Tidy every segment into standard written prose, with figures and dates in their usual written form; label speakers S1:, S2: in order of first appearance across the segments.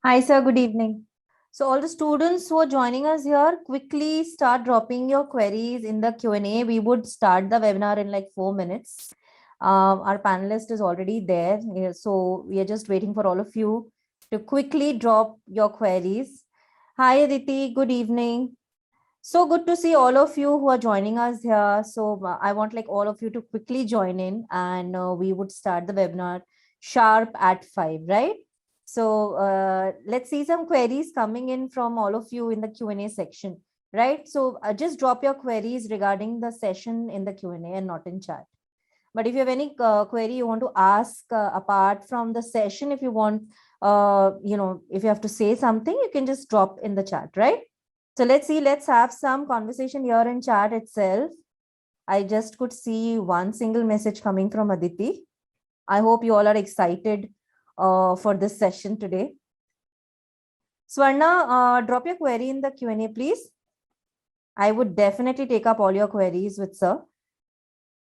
S1: Hi, sir. Good evening. So all the students who are joining us here, quickly start dropping your queries in the Q&A. We would start the webinar in like 4 minutes. Our panelist is already there. So we are just waiting for all of you to quickly drop your queries. Hi, Aditi. Good evening. So good to see all of you who are joining us here. So I want like all of you to quickly join in, and we would start the webinar sharp at 5, right? So let's see some queries coming in from all of you in the Q&A section, right? So just drop your queries regarding the session in the Q&A and not in chat. But if you have any query you want to ask apart from the session, if you want, if you have to say something, you can just drop in the chat, right? So let's see, let's have some conversation here in chat itself. I just could see one single message coming from Aditi. I hope you all are excited for this session today. Swarna, drop your query in the Q&A, please. I would definitely take up all your queries with sir.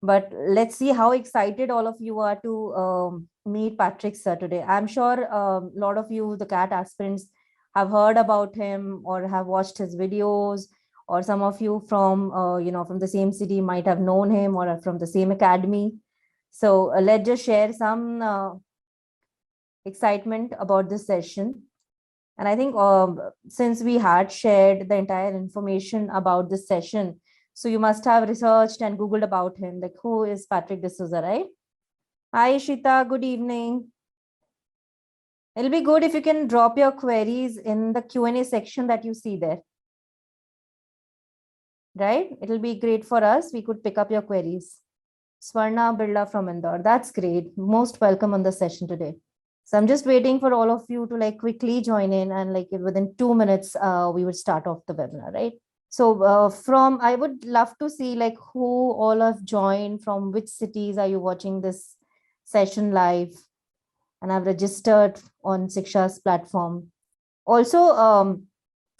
S1: But let's see how excited all of you are to meet Patrick sir today. I'm sure a lot of you, the CAT aspirants, have heard about him or have watched his videos, or some of you from, from the same city might have known him or are from the same academy. So let's just share some excitement about this session. And I think since we had shared the entire information about this session, so you must have researched and Googled about him, like who is Patrick D'Souza, right? Hi, Ishita, good evening. It'll be good if you can drop your queries in the Q&A section that you see there. Right? It'll be great for us. We could pick up your queries. Swarna Birla from Indore. That's great. Most welcome on the session today. So I'm just waiting for all of you to like quickly join in, and like within 2 minutes, we would start off the webinar, right? So I would love to see like who all have joined, from which cities are you watching this session live, and I've registered on Shiksha's platform. Also,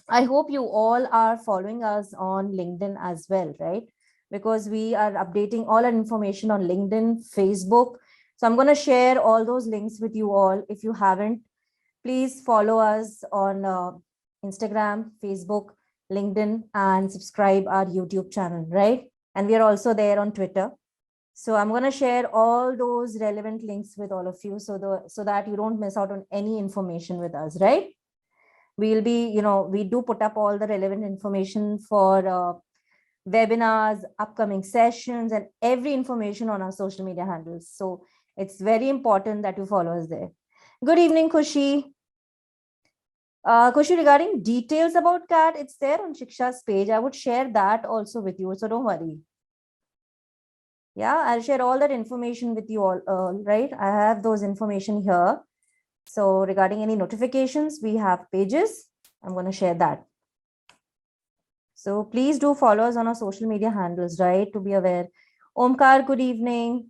S1: I hope you all are following us on LinkedIn as well, right? Because we are updating all our information on LinkedIn, Facebook. So I'm going to share all those links with you all. If you haven't, please follow us on Instagram, Facebook, LinkedIn, and subscribe our YouTube channel, right? And we are also there on Twitter. So I'm going to share all those relevant links with all of you so that you don't miss out on any information with us, right? We'll be, we do put up all the relevant information for webinars, upcoming sessions, and every information on our social media handles. So it's very important that you follow us there. Good evening, Khushi. Khushi, regarding details about CAT, it's there on Shiksha's page. I would share that also with you, so don't worry. Yeah, I'll share all that information with you all, right? I have those information here. So regarding any notifications, we have pages. I'm going to share that. So please do follow us on our social media handles, right? To be aware. Omkar, good evening.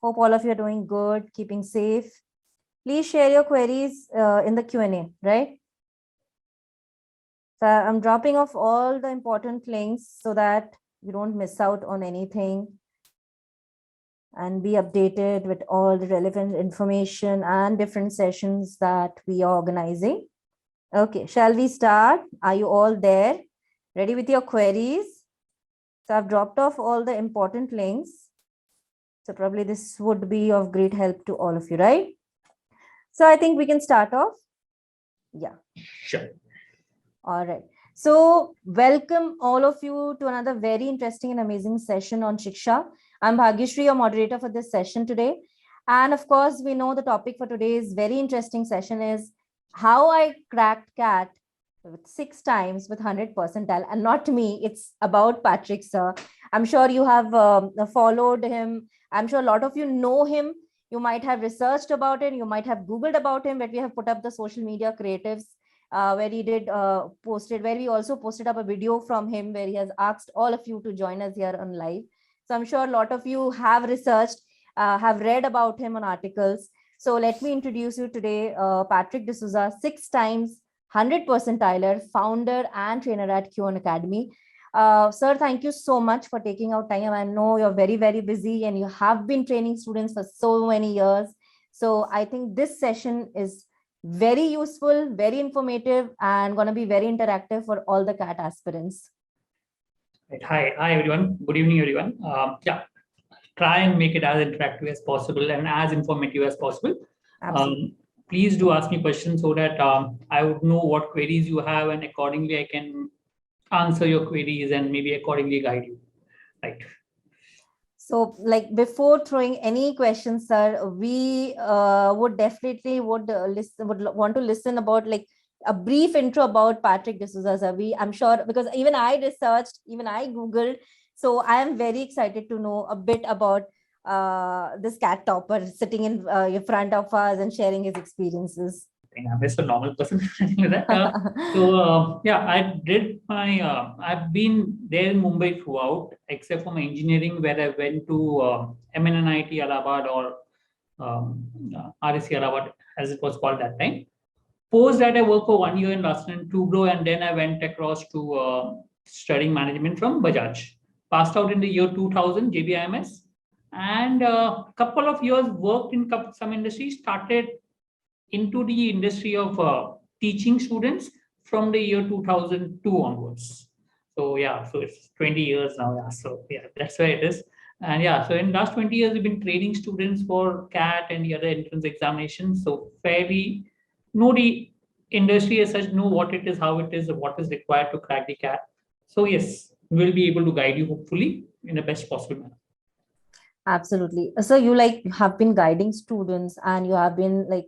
S1: Hope all of you are doing good, keeping safe. Please share your queries in the Q&A, right? So I'm dropping off all the important links so that you don't miss out on anything and be updated with all the relevant information and different sessions that we are organizing. Okay, shall we start? Are you all there? Ready with your queries? So I've dropped off all the important links. So probably this would be of great help to all of you, right? So I think we can start off. Yeah.
S2: Sure.
S1: All right. So welcome all of you to another very interesting and amazing session on Shiksha. I'm Bhagyashri, your moderator for this session today. And of course, we know the topic for today's very interesting session is how I cracked CAT with 6 times with 100 percentile. And not me, it's about Patrick sir. I'm sure you have followed him. I'm sure a lot of you know him. You might have researched about it. You might have Googled about him, but we have put up the social media creatives where he did where we also posted up a video from him where he has asked all of you to join us here on live. So I'm sure a lot of you have researched, have read about him on articles. So let me introduce you today, Patrick D'Souza, 6 times 100 percentiler, founder and trainer at Q1 Academy. Sir, thank you so much for taking out time. I know you're very, very busy and you have been training students for so many years. So I think this session is Very useful, very informative, and going to be very interactive for all the CAT aspirants.
S2: Right. Hi everyone. Good evening, everyone. Yeah, try and make it as interactive as possible and as informative as possible. Please do ask me questions so that I would know what queries you have, and accordingly I can answer your queries and maybe accordingly guide you. Right.
S1: So, like, before throwing any questions, sir, we would definitely would want to listen about like a brief intro about Patrick D'Souza, sir. I'm sure, because even I researched, even I Googled. So I am very excited to know a bit about this CAT topper sitting in front of us and sharing his experiences.
S2: I'm just a normal person. Yeah, I've been there in Mumbai throughout, except for my engineering, where I went to MNNIT Allahabad or RSC Allahabad, as it was called that time. Post that, I worked for 1 year in Larsen & Toubro, and then I went across to studying management from Bajaj. Passed out in the year 2000, JBIMS, and a couple of years worked in some industries, started into the industry of teaching students from the year 2002 onwards. So yeah, so it's 20 years now. Yeah, so yeah, that's where it is. And yeah, so in the last 20 years, we've been training students for CAT and the other entrance examinations. So fairly know the industry as such, know what it is, how it is, what is required to crack the CAT. So yes, we'll be able to guide you hopefully in the best possible manner.
S1: Absolutely. So you have been guiding students, and you have been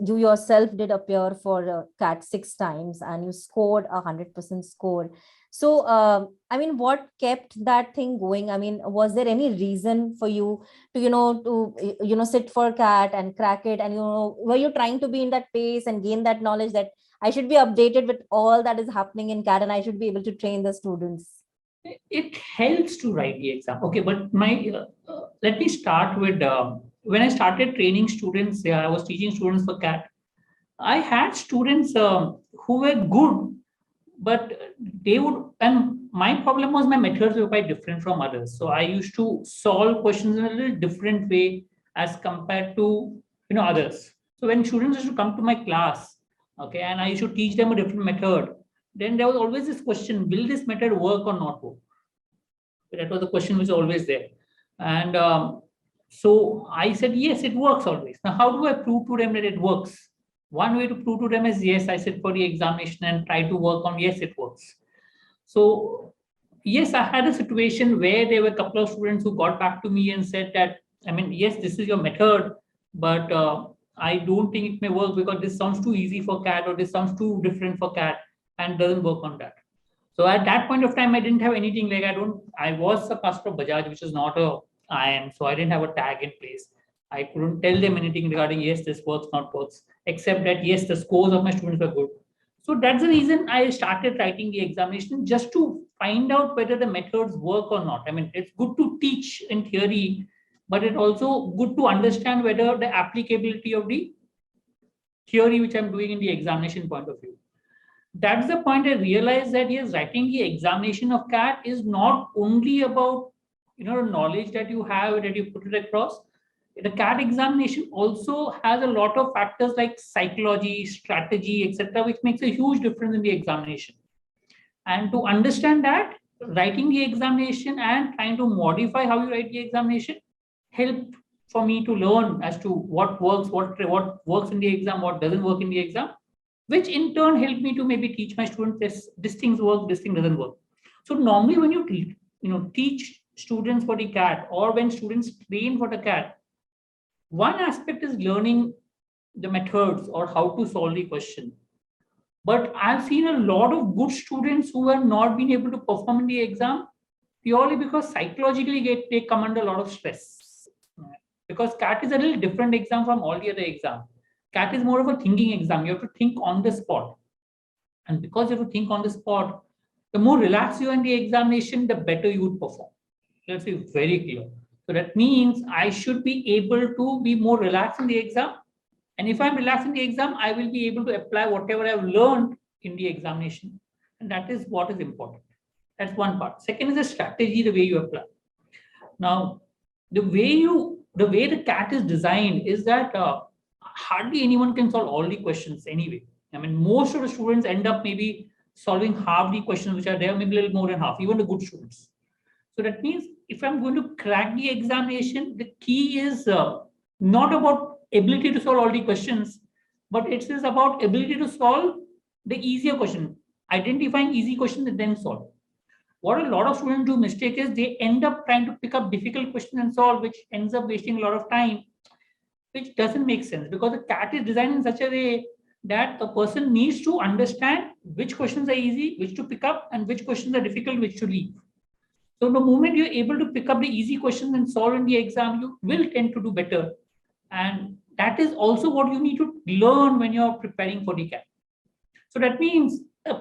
S1: you yourself did appear for CAT 6 times, and you scored 100% score. So, I mean, what kept that thing going? I mean, was there any reason for you to, sit for CAT and crack it? And, were you trying to be in that pace and gain that knowledge that I should be updated with all that is happening in CAT and I should be able to train the students?
S2: It helps to write the exam. Okay, but let me start with when I started training students. I was teaching students for CAT. I had students who were good, but they would, and my problem was my methods were quite different from others. So I used to solve questions in a little different way as compared to others. So when students used to come to my class, okay, and I used to teach them a different method, then there was always this question: will this method work or not work? That was the question which was always there. And so I said, yes, it works always. Now, how do I prove to them that it works? One way to prove to them is, yes, I sit for the examination and try to work on, yes, it works. So, yes, I had a situation where there were a couple of students who got back to me and said that, I mean, yes, this is your method, but I don't think it may work because this sounds too easy for CAT, or this sounds too different for CAT and doesn't work on that. So at that point of time, I didn't have anything like I was a pastor of Bajaj, which is not a IIM, so I didn't have a tag in place. I couldn't tell them anything regarding, yes, this works, not works, except that, yes, the scores of my students were good. So that's the reason I started writing the examination, just to find out whether the methods work or not. I mean, it's good to teach in theory, but it's also good to understand whether the applicability of the theory which I'm doing in the examination point of view. That's the point I realized that, yes, writing the examination of CAT is not only about the knowledge that you have, that you put it across. The CAT examination also has a lot of factors like psychology, strategy, etc., which makes a huge difference in the examination. And to understand that, writing the examination and trying to modify how you write the examination helped for me to learn as to what works, what works in the exam, what doesn't work in the exam, which in turn helped me to maybe teach my students this thing works, this thing doesn't work. So normally when you teach students for the CAT, or when students train for the CAT, one aspect is learning the methods or how to solve the question. But I've seen a lot of good students who have not been able to perform in the exam purely because psychologically they come under a lot of stress. Because CAT is a little different exam from all the other exams. CAT is more of a thinking exam. You have to think on the spot. And because you have to think on the spot, the more relaxed you are in the examination, the better you would perform. Let's be very clear. So that means I should be able to be more relaxed in the exam. And if I'm relaxed in the exam, I will be able to apply whatever I've learned in the examination. And that is what is important. That's one part. Second is the strategy, the way you apply. Now, the way the CAT is designed is that hardly anyone can solve all the questions anyway. I mean, most of the students end up maybe solving half the questions which are there, maybe a little more than half, even the good students. So that means if I'm going to crack the examination, the key is not about ability to solve all the questions, but it is about ability to solve the easier question, identifying easy questions and then solve. What a lot of students do mistake is they end up trying to pick up difficult questions and solve, which ends up wasting a lot of time, which doesn't make sense because the CAT is designed in such a way that a person needs to understand which questions are easy, which to pick up, and which questions are difficult, which to leave. So the moment you're able to pick up the easy questions and solve in the exam, you will tend to do better. And that is also what you need to learn when you're preparing for the CAT. So that means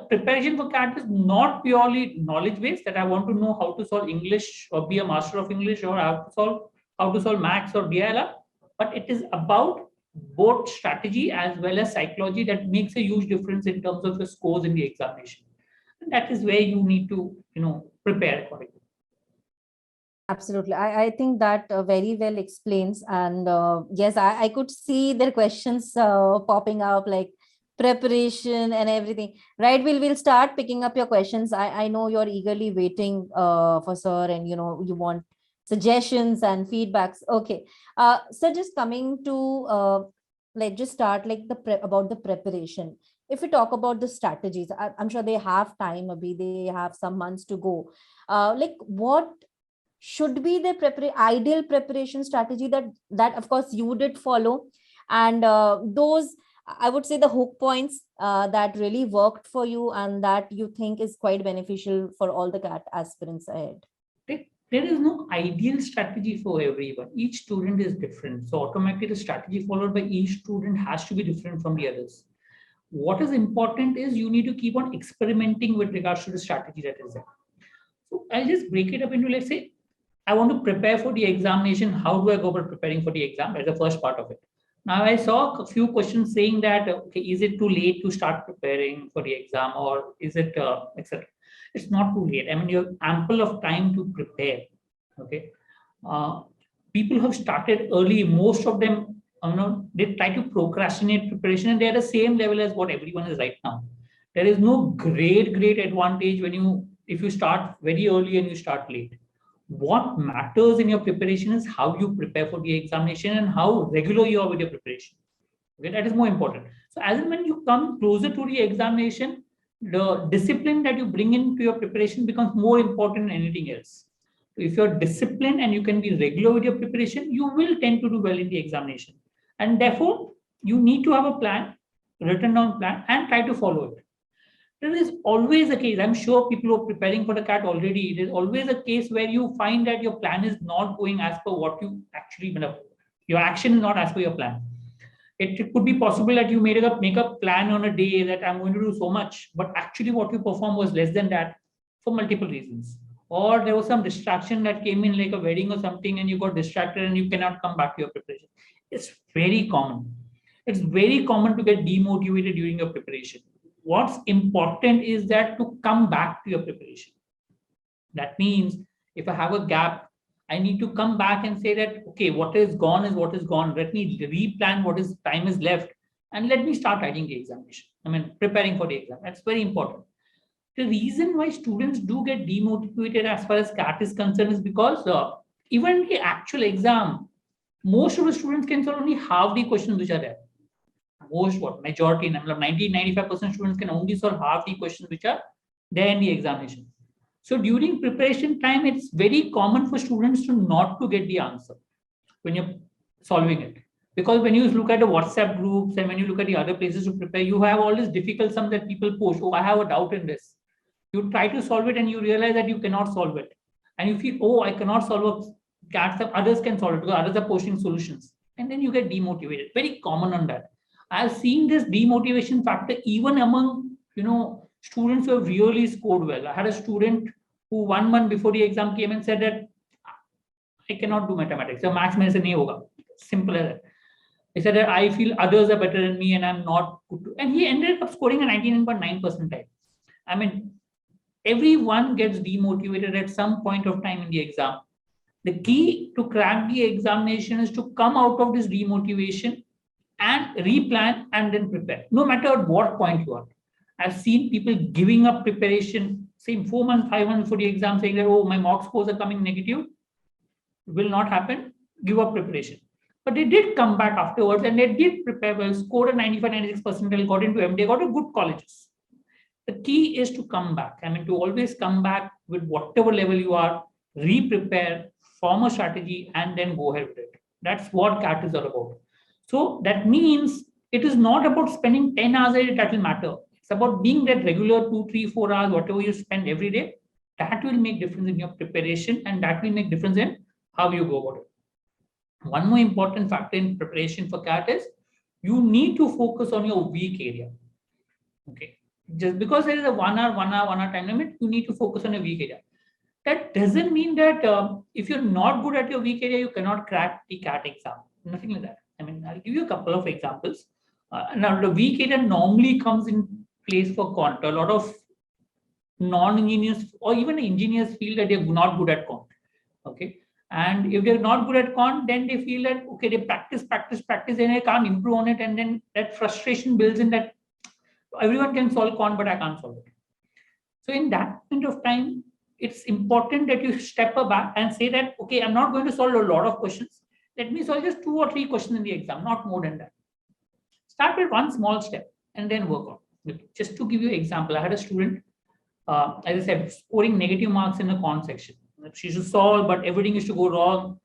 S2: preparation for CAT is not purely knowledge-based, that I want to know how to solve English or be a master of English or how to solve maths or DILR, but it is about both strategy as well as psychology that makes a huge difference in terms of your scores in the examination. And that is where you need to, prepare accordingly.
S1: Absolutely. I think that very well explains. And yes, I could see their questions popping up, like preparation and everything. Right, we'll start picking up your questions. I know you're eagerly waiting for sir, and you want suggestions and feedbacks. Okay. So just coming to let's just start like about the preparation. If we talk about the strategies, I'm sure they have time, maybe they have some months to go. Like what should be the ideal preparation strategy that of course you did follow, and those, I would say, the hook points that really worked for you and that you think is quite beneficial for all the CAT aspirants ahead?
S2: There is no ideal strategy for everyone. Each student is different. So automatically the strategy followed by each student has to be different from the others. What is important is you need to keep on experimenting with regards to the strategy that is there. So I'll just break it up into, let's say, I want to prepare for the examination. How do I go about preparing for the exam? That's the first part of it. Now, I saw a few questions saying that, okay, is it too late to start preparing for the exam, or is it, etc.? It's not too late. I mean, you have ample of time to prepare. Okay. People have started early. Most of them, they try to procrastinate preparation, and they're the same level as what everyone is right now. There is no great advantage if you start very early and you start late. What matters in your preparation is how you prepare for the examination and how regular you are with your preparation. Okay, that is more important. So as and when you come closer to the examination, the discipline that you bring into your preparation becomes more important than anything else. So if you're disciplined and you can be regular with your preparation, you will tend to do well in the examination. And therefore, you need to have a plan, written down plan, and try to follow it. There is always a case, I'm sure people who are preparing for the CAT already, there's always a case where you find that your plan is not going as per what you actually, your action is not as per your plan. It could be possible that you make a plan on a day that I'm going to do so much, but actually what you perform was less than that for multiple reasons. Or there was some distraction that came in, like a wedding or something, and you got distracted and you cannot come back to your preparation. It's very common. It's very common to get demotivated during your preparation. What's important is that to come back to your preparation. That means if I have a gap, I need to come back and say that, okay, what is gone is what is gone. Let me replan what is time is left, and let me start writing the examination. Preparing for the exam. That's very important. The reason why students do get demotivated as far as CAT is concerned is because even the actual exam, most of the students can solve only half the questions which are there. Majority, 90-95% students can only solve half the questions which are there in the examination. So during preparation time, it's very common for students to not to get the answer when you're solving it. Because when you look at the WhatsApp groups and when you look at the other places to prepare, you have all this difficult sum that people post. Oh, I have a doubt in this. You try to solve it and you realize that you cannot solve it. And you feel, oh, I cannot solve a CAT, others can solve it because others are posting solutions. And then you get demotivated. Very common on that. I've seen this demotivation factor even among, students who have really scored well. I had a student who 1 month before the exam came and said that I cannot do mathematics. So maths mein se nahi hoga. Simple as that. He said that I feel others are better than me and I'm not good to. And he ended up scoring a 99.9 percentile. Everyone gets demotivated at some point of time in the exam. The key to crack the examination is to come out of this demotivation and replan and then prepare, no matter at what point you are. I've seen people giving up preparation, say 4 months, 5 months for the exam, saying that, oh, my mock scores are coming negative. Will not happen. Give up preparation. But they did come back afterwards and they did prepare well, scored a 95, 96 percentile, got into MBA, got to good colleges. The key is to come back. I mean, to always come back with whatever level you are, re-prepare, form a strategy, and then go ahead with it. That's what CAT is all about. So that means it is not about spending 10 hours a day that will matter. It's about being that regular 2, 3, 4 hours, whatever you spend every day. That will make difference in your preparation, and that will make difference in how you go about it. One more important factor in preparation for CAT is you need to focus on your weak area. Okay. Just because there is a 1 hour time limit, you need to focus on a weak area. That doesn't mean that if you're not good at your weak area, you cannot crack the CAT exam. Nothing like that. I mean, I'll give you a couple of examples. Now, the weak area normally comes in place for quant. A lot of non-engineers or even engineers feel that they're not good at quant. Okay. And if they're not good at quant, then they feel that, okay, they practice, and they can't improve on it. And then that frustration builds in that everyone can solve quant, but I can't solve it. So in that point of time, it's important that you step back and say that, okay, I'm not going to solve a lot of questions. Let me solve just 2 or 3 questions in the exam, not more than that. Start with one small step and then work on it. Just to give you an example, I had a student, as I said, scoring negative marks in the quant section. She should solve, but everything used to go wrong.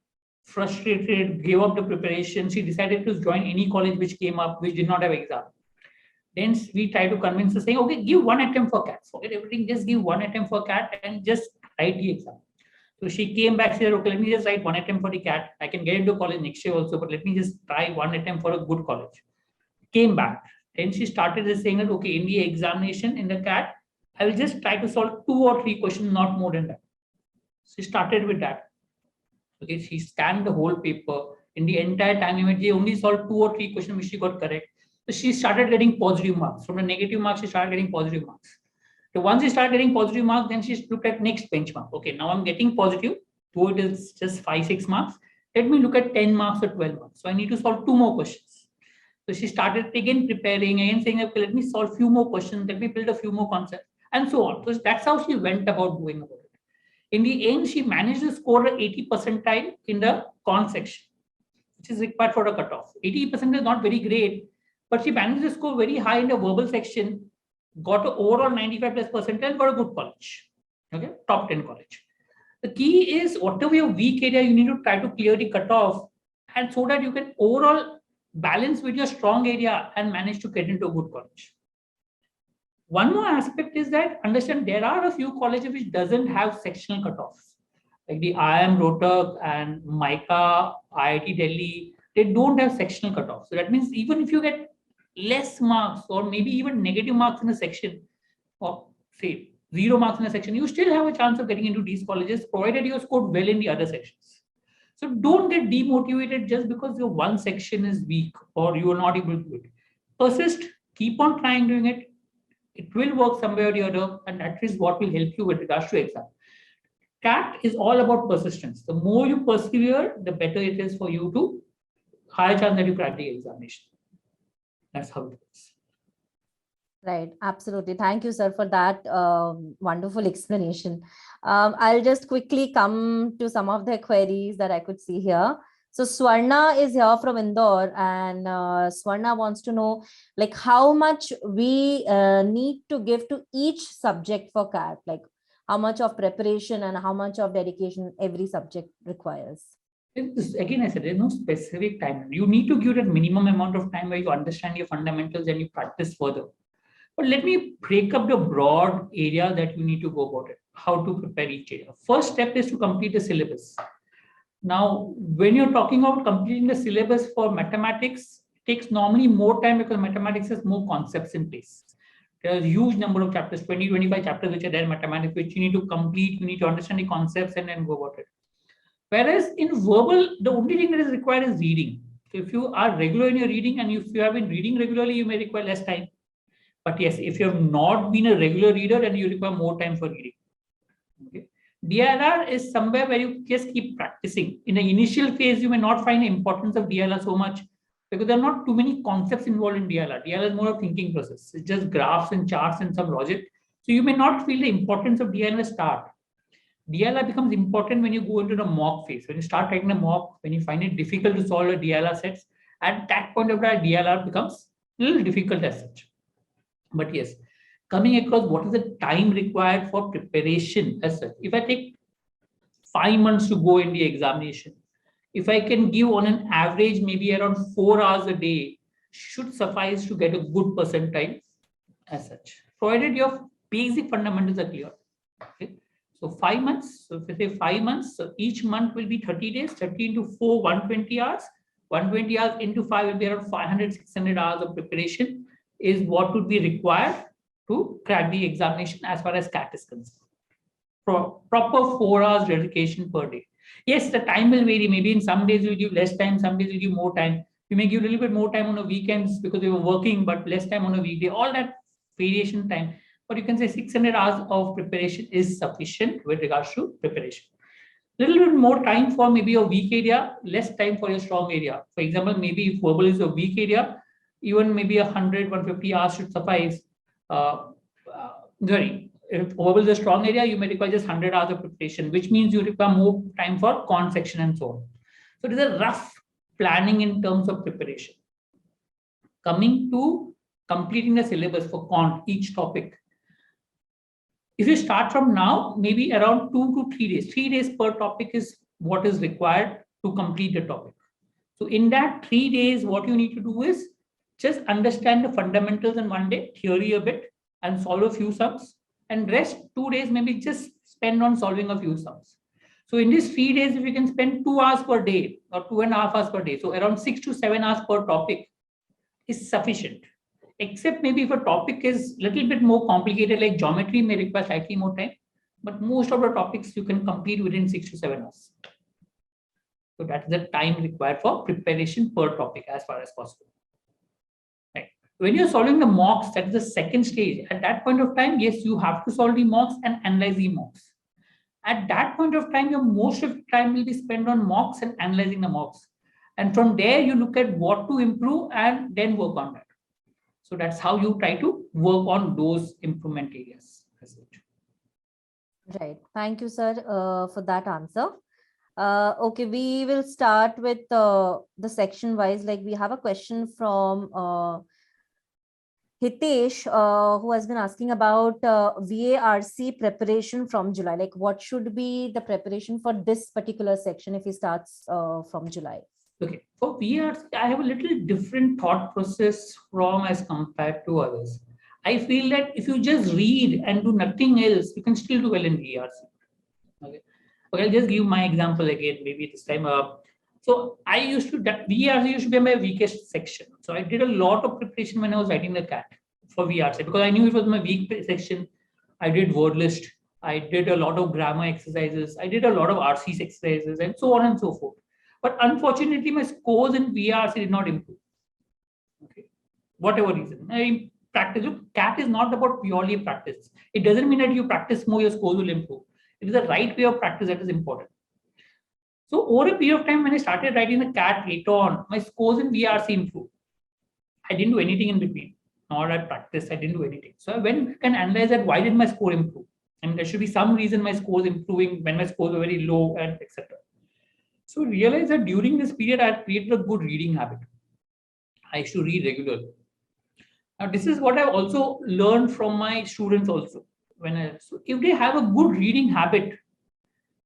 S2: Frustrated, gave up the preparation. She decided to join any college which came up, which did not have exam. Then we try to convince her, saying, okay, give 1 attempt for CAT. Forget everything, just give 1 attempt for CAT and just write the exam. So she came back, she said, okay, let me just write 1 attempt for the CAT. I can get into college next year also, but let me just try 1 attempt for a good college. Came back. Then she started saying that, okay, in the examination, in the CAT, I will just try to solve 2 or 3 questions, not more than that. She started with that. Okay, she scanned the whole paper. In the entire time, she only solved 2 or 3 questions which she got correct. So she started getting positive marks. From the negative marks, she started getting positive marks. So once she started getting positive marks, then she looked at next benchmark. Okay, now I'm getting positive, though it is just 5, 6 marks. Let me look at 10 marks or 12 marks. So I need to solve 2 more questions. So she started again preparing, again saying, okay, let me solve a few more questions, let me build a few more concepts, and so on. So that's how she went about doing about it. In the end, she managed to score an 80 percentile in the quant section, which is required for the cutoff. 80% is not very great, but she managed to score very high in the verbal section, got an overall 95 plus percentile, got a good college. Okay, top 10 college. The key is whatever your weak area, you need to try to clear the cutoff, and so that you can overall balance with your strong area and manage to get into a good college. One more aspect is that understand there are a few colleges which doesn't have sectional cutoffs, like the IIM Rohtak and MICA, IIT Delhi. They don't have sectional cutoffs. So that means even if you get less marks or maybe even negative marks in a section, or say 0 marks in a section, you still have a chance of getting into these colleges, provided you scored well in the other sections. So don't get demotivated just because your one section is weak or you are not able to do it. Persist, keep on trying doing it. It will work somewhere or the other, and that is what will help you with regards to exam. CAT is all about persistence. The more you persevere, the better it is for you to higher chance that you crack the examination. That's how it works.
S1: Right, absolutely. Thank you, sir, for that wonderful explanation. I'll just quickly come to some of the queries that I could see here. So Swarna is here from Indore, and Swarna wants to know like how much we need to give to each subject for CAT, like how much of preparation and how much of dedication every subject requires.
S2: Again, I said there's no specific time. You need to give that minimum amount of time where you understand your fundamentals and you practice further. But let me break up the broad area that you need to go about it, how to prepare each area. First step is to complete the syllabus. Now, when you're talking about completing the syllabus for mathematics, it takes normally more time because mathematics has more concepts in place. There's a huge number of chapters, 20, 25 chapters which are there in mathematics, which you need to complete, you need to understand the concepts and then go about it. Whereas in verbal, the only thing that is required is reading. So if you are regular in your reading and if you have been reading regularly, you may require less time. But yes, if you have not been a regular reader, then you require more time for reading. Okay. DLR is somewhere where you just keep practicing. In the initial phase, you may not find the importance of DLR so much because there are not too many concepts involved in DLR. DLR is more of thinking process. It's just graphs and charts and some logic. So you may not feel the importance of DLR start. DLR becomes important when you go into the mock phase. When you start writing a mock, when you find it difficult to solve the DLR sets, at that point of time, DLR becomes a little difficult as such. But yes, coming across what is the time required for preparation as such. If I take 5 months to go in the examination, if I can give on an average maybe around 4 hours a day, should suffice to get a good percentile as such, provided your basic fundamentals are clear. Okay. So 5 months. So if I say 5 months, so each month will be 30 days, 30 into 4, 120 hours. 120 hours into 5 will be around 500, 600 hours of preparation is what would be required to crack the examination as far as CAT is concerned. Proper 4 hours dedication per day. Yes, the time will vary. Maybe in some days you give less time, some days you give more time. You may give a little bit more time on the weekends because you were working, but less time on a weekday. All that variation time. But you can say 600 hours of preparation is sufficient with regards to preparation. Little bit more time for maybe a weak area, less time for your strong area. For example, maybe if verbal is a weak area, even maybe 100, 150 hours should suffice. If verbal is a strong area, you may require just 100 hours of preparation, which means you require more time for con section and so on. So it is a rough planning in terms of preparation. Coming to completing the syllabus for con, each topic. If you start from now, maybe around 2 to 3 days. 3 days per topic is what is required to complete the topic. So in that 3 days, what you need to do is just understand the fundamentals in one day, theory a bit, and solve a few sums. And rest 2 days, maybe just spend on solving a few sums. So in these 3 days, if you can spend 2 hours per day or 2.5 hours per day, so around 6 to 7 hours per topic is sufficient. Except maybe if a topic is a little bit more complicated, like geometry may require slightly more time, but most of the topics you can complete within 6 to 7 hours. So that's the time required for preparation per topic as far as possible. Right. When you're solving the mocks, that is the second stage. At that point of time, yes, you have to solve the mocks and analyze the mocks. At that point of time, your most of the time will be spent on mocks and analyzing the mocks. And from there, you look at what to improve and then work on that. So that's how you try to work on those improvement areas.
S1: Right. Thank you, sir, for that answer. Okay, we will start with the section wise. Like we have a question from Hitesh, who has been asking about VARC preparation from July. Like what should be the preparation for this particular section if he starts from July?
S2: Okay, for VARC, I have a little different thought process from as compared to others. I feel that if you just read and do nothing else, you can still do well in VARC. Okay, I'll just give my example again, maybe this time. So I used to, that VARC used to be my weakest section. So I did a lot of preparation when I was writing the CAT for VARC because I knew it was my weak section. I did word list. I did a lot of grammar exercises. I did a lot of RCs exercises and so on and so forth. But unfortunately, my scores in VARC did not improve. Okay, whatever reason. I practice. CAT is not about purely practice. It doesn't mean that you practice more, your scores will improve. It is the right way of practice that is important. So over a period of time, when I started writing the CAT later on, my scores in VARC improved. I didn't do anything in between, nor I practiced. I didn't do anything. So I went and analyze that why did my score improve? I mean, there should be some reason my scores improving when my scores were very low and etc. So realize that during this period, I had created a good reading habit. I used to read regularly. Now, this is what I also learned from my students also. So if they have a good reading habit,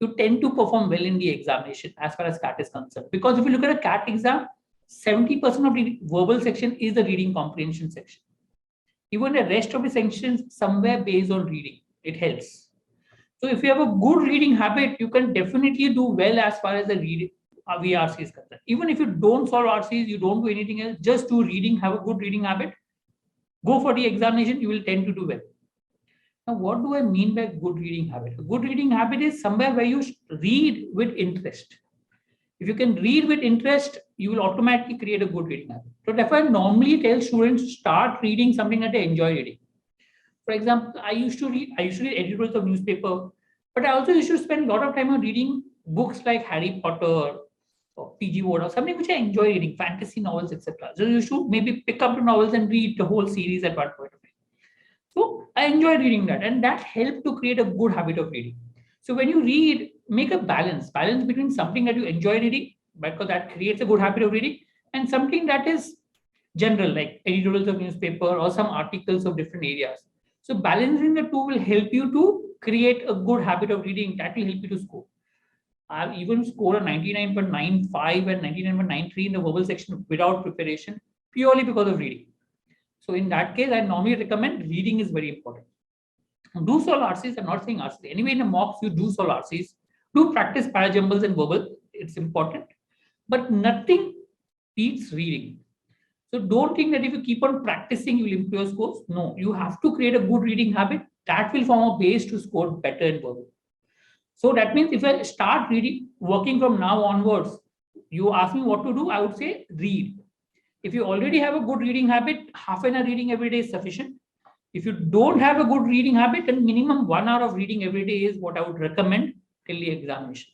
S2: you tend to perform well in the examination as far as CAT is concerned. Because if you look at a CAT exam, 70% of the verbal section is the reading comprehension section. Even the rest of the sections somewhere based on reading. It helps. So if you have a good reading habit, you can definitely do well as far as the reading VARC is concerned. Even if you don't solve RCs, you don't do anything else, just do reading, have a good reading habit, go for the examination, you will tend to do well. Now, what do I mean by good reading habit? A good reading habit is somewhere where you read with interest. If you can read with interest, you will automatically create a good reading habit. So therefore, I normally tell students to start reading something that they enjoy reading. For example, I used to read editorials of newspaper, but I also used to spend a lot of time on reading books like Harry Potter, or PG Ward or something which I enjoy reading, fantasy novels, etc. So you should maybe pick up the novels and read the whole series at one point of time. So I enjoy reading that, and that helped to create a good habit of reading. So when you read, make a balance between something that you enjoy reading, because that creates a good habit of reading, and something that is general, like editorials of newspaper or some articles of different areas. So balancing the two will help you to create a good habit of reading. That will help you to score. I've even scored a 99.95 and 99.93 in the verbal section without preparation, purely because of reading. So in that case, I normally recommend reading is very important. Do solve RCs. I'm not saying RCs. Anyway, in the mocks, you do solve RCs. Do practice parajumbles and verbal. It's important. But nothing beats reading. So don't think that if you keep on practicing, you will improve your scores. No, you have to create a good reading habit. That will form a base to score better in verbal. So that means if I start reading, working from now onwards, you ask me what to do, I would say read. If you already have a good reading habit, half an hour reading every day is sufficient. If you don't have a good reading habit, then minimum 1 hour of reading every day is what I would recommend till the examination.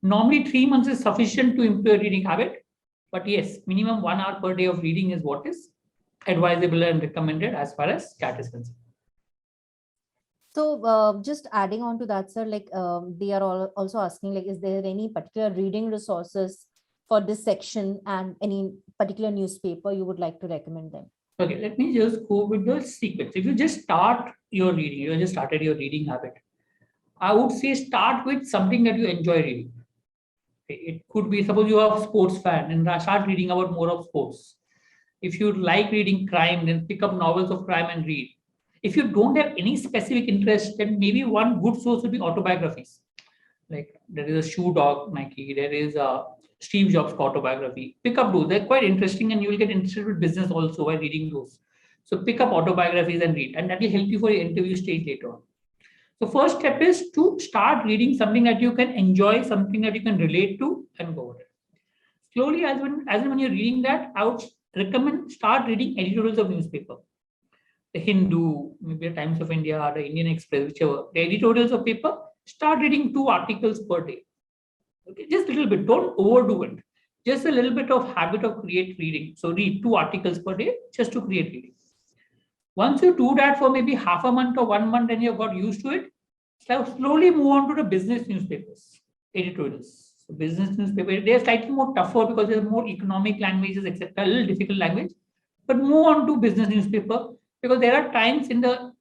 S2: Normally 3 months is sufficient to improve your reading habit. But yes, minimum 1 hour per day of reading is what is advisable and recommended as far as CAT is concerned.
S1: So just adding on to that, sir, like they are all also asking, like, is there any particular reading resources for this section and any particular newspaper you would like to recommend them?
S2: Okay, let me just go with the sequence. If you just start your reading, you just started your reading habit, I would say start with something that you enjoy reading. It could be, suppose you are a sports fan and start reading about more of sports. If you like reading crime, then pick up novels of crime and read. If you don't have any specific interest, then maybe one good source would be autobiographies. Like there is a shoe dog, Nike, there is a Steve Jobs autobiography. Pick up those. They're quite interesting and you will get interested with business also by reading those. So pick up autobiographies and read, and that will help you for your interview stage later on. So first step is to start reading something that you can enjoy, something that you can relate to, and go over it. Slowly, as when you're reading that, I would recommend start reading editorials of newspaper. The Hindu, maybe the Times of India, the Indian Express, whichever, the editorials of paper, start reading 2 articles per day. Okay, just a little bit, don't overdo it. Just a little bit of habit of create reading. So read 2 articles per day just to create reading. Once you do that for maybe half a month or 1 month and you've got used to it, so slowly move on to the business newspapers, editorials. So business newspaper, they're slightly more tougher because there's more economic languages, etc. A little difficult language, but move on to business newspaper because there are times in the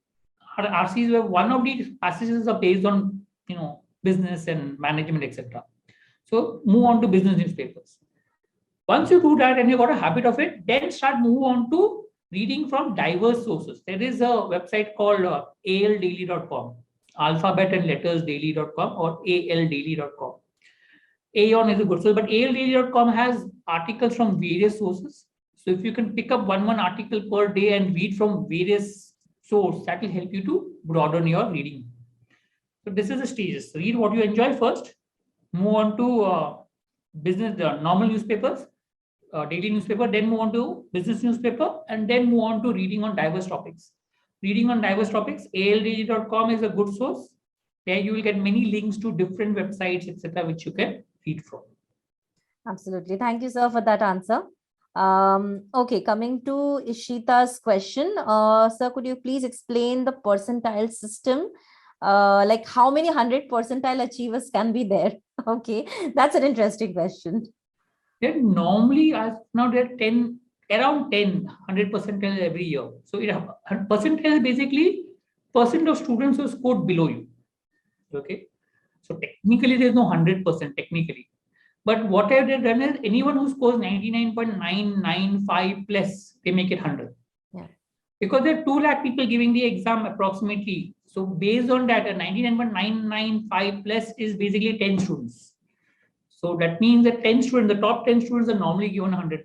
S2: RCs where one of these passages are based on business and management, etc. So move on to business newspapers. Once you do that and you got a habit of it, then move on to reading from diverse sources. There is a website called aldaily.com, alphabet and letters daily.com or aldaily.com. Aeon is a good source, but aldaily.com has articles from various sources. So if you can pick up one article per day and read from various sources, that will help you to broaden your reading. So this is the stages. Read what you enjoy first, move on to business, normal newspapers, daily newspaper, then move on to business newspaper, and then move on to reading on diverse topics. Reading on diverse topics, aldaily.com is a good source. There you will get many links to different websites, etc., which you can read from.
S1: Absolutely. Thank you, sir, for that answer. Okay, coming to Ishita's question. Sir, could you please explain the percentile system? Like how many 100 percentile achievers can be there? Okay, that's an interesting question.
S2: Then normally, as now there are 10, around 10, 100 percentile every year. So percentile is basically percent of students who scored below you. Okay, so technically there is no 100% technically. But what I have done is anyone who scores 99.995 plus, they make it 100.
S1: Yeah.
S2: Because there are 2 lakh people giving the exam approximately. So based on that, a 99.995 plus is basically 10 students. So that means that 10 students, the top 10 students are normally given 100%.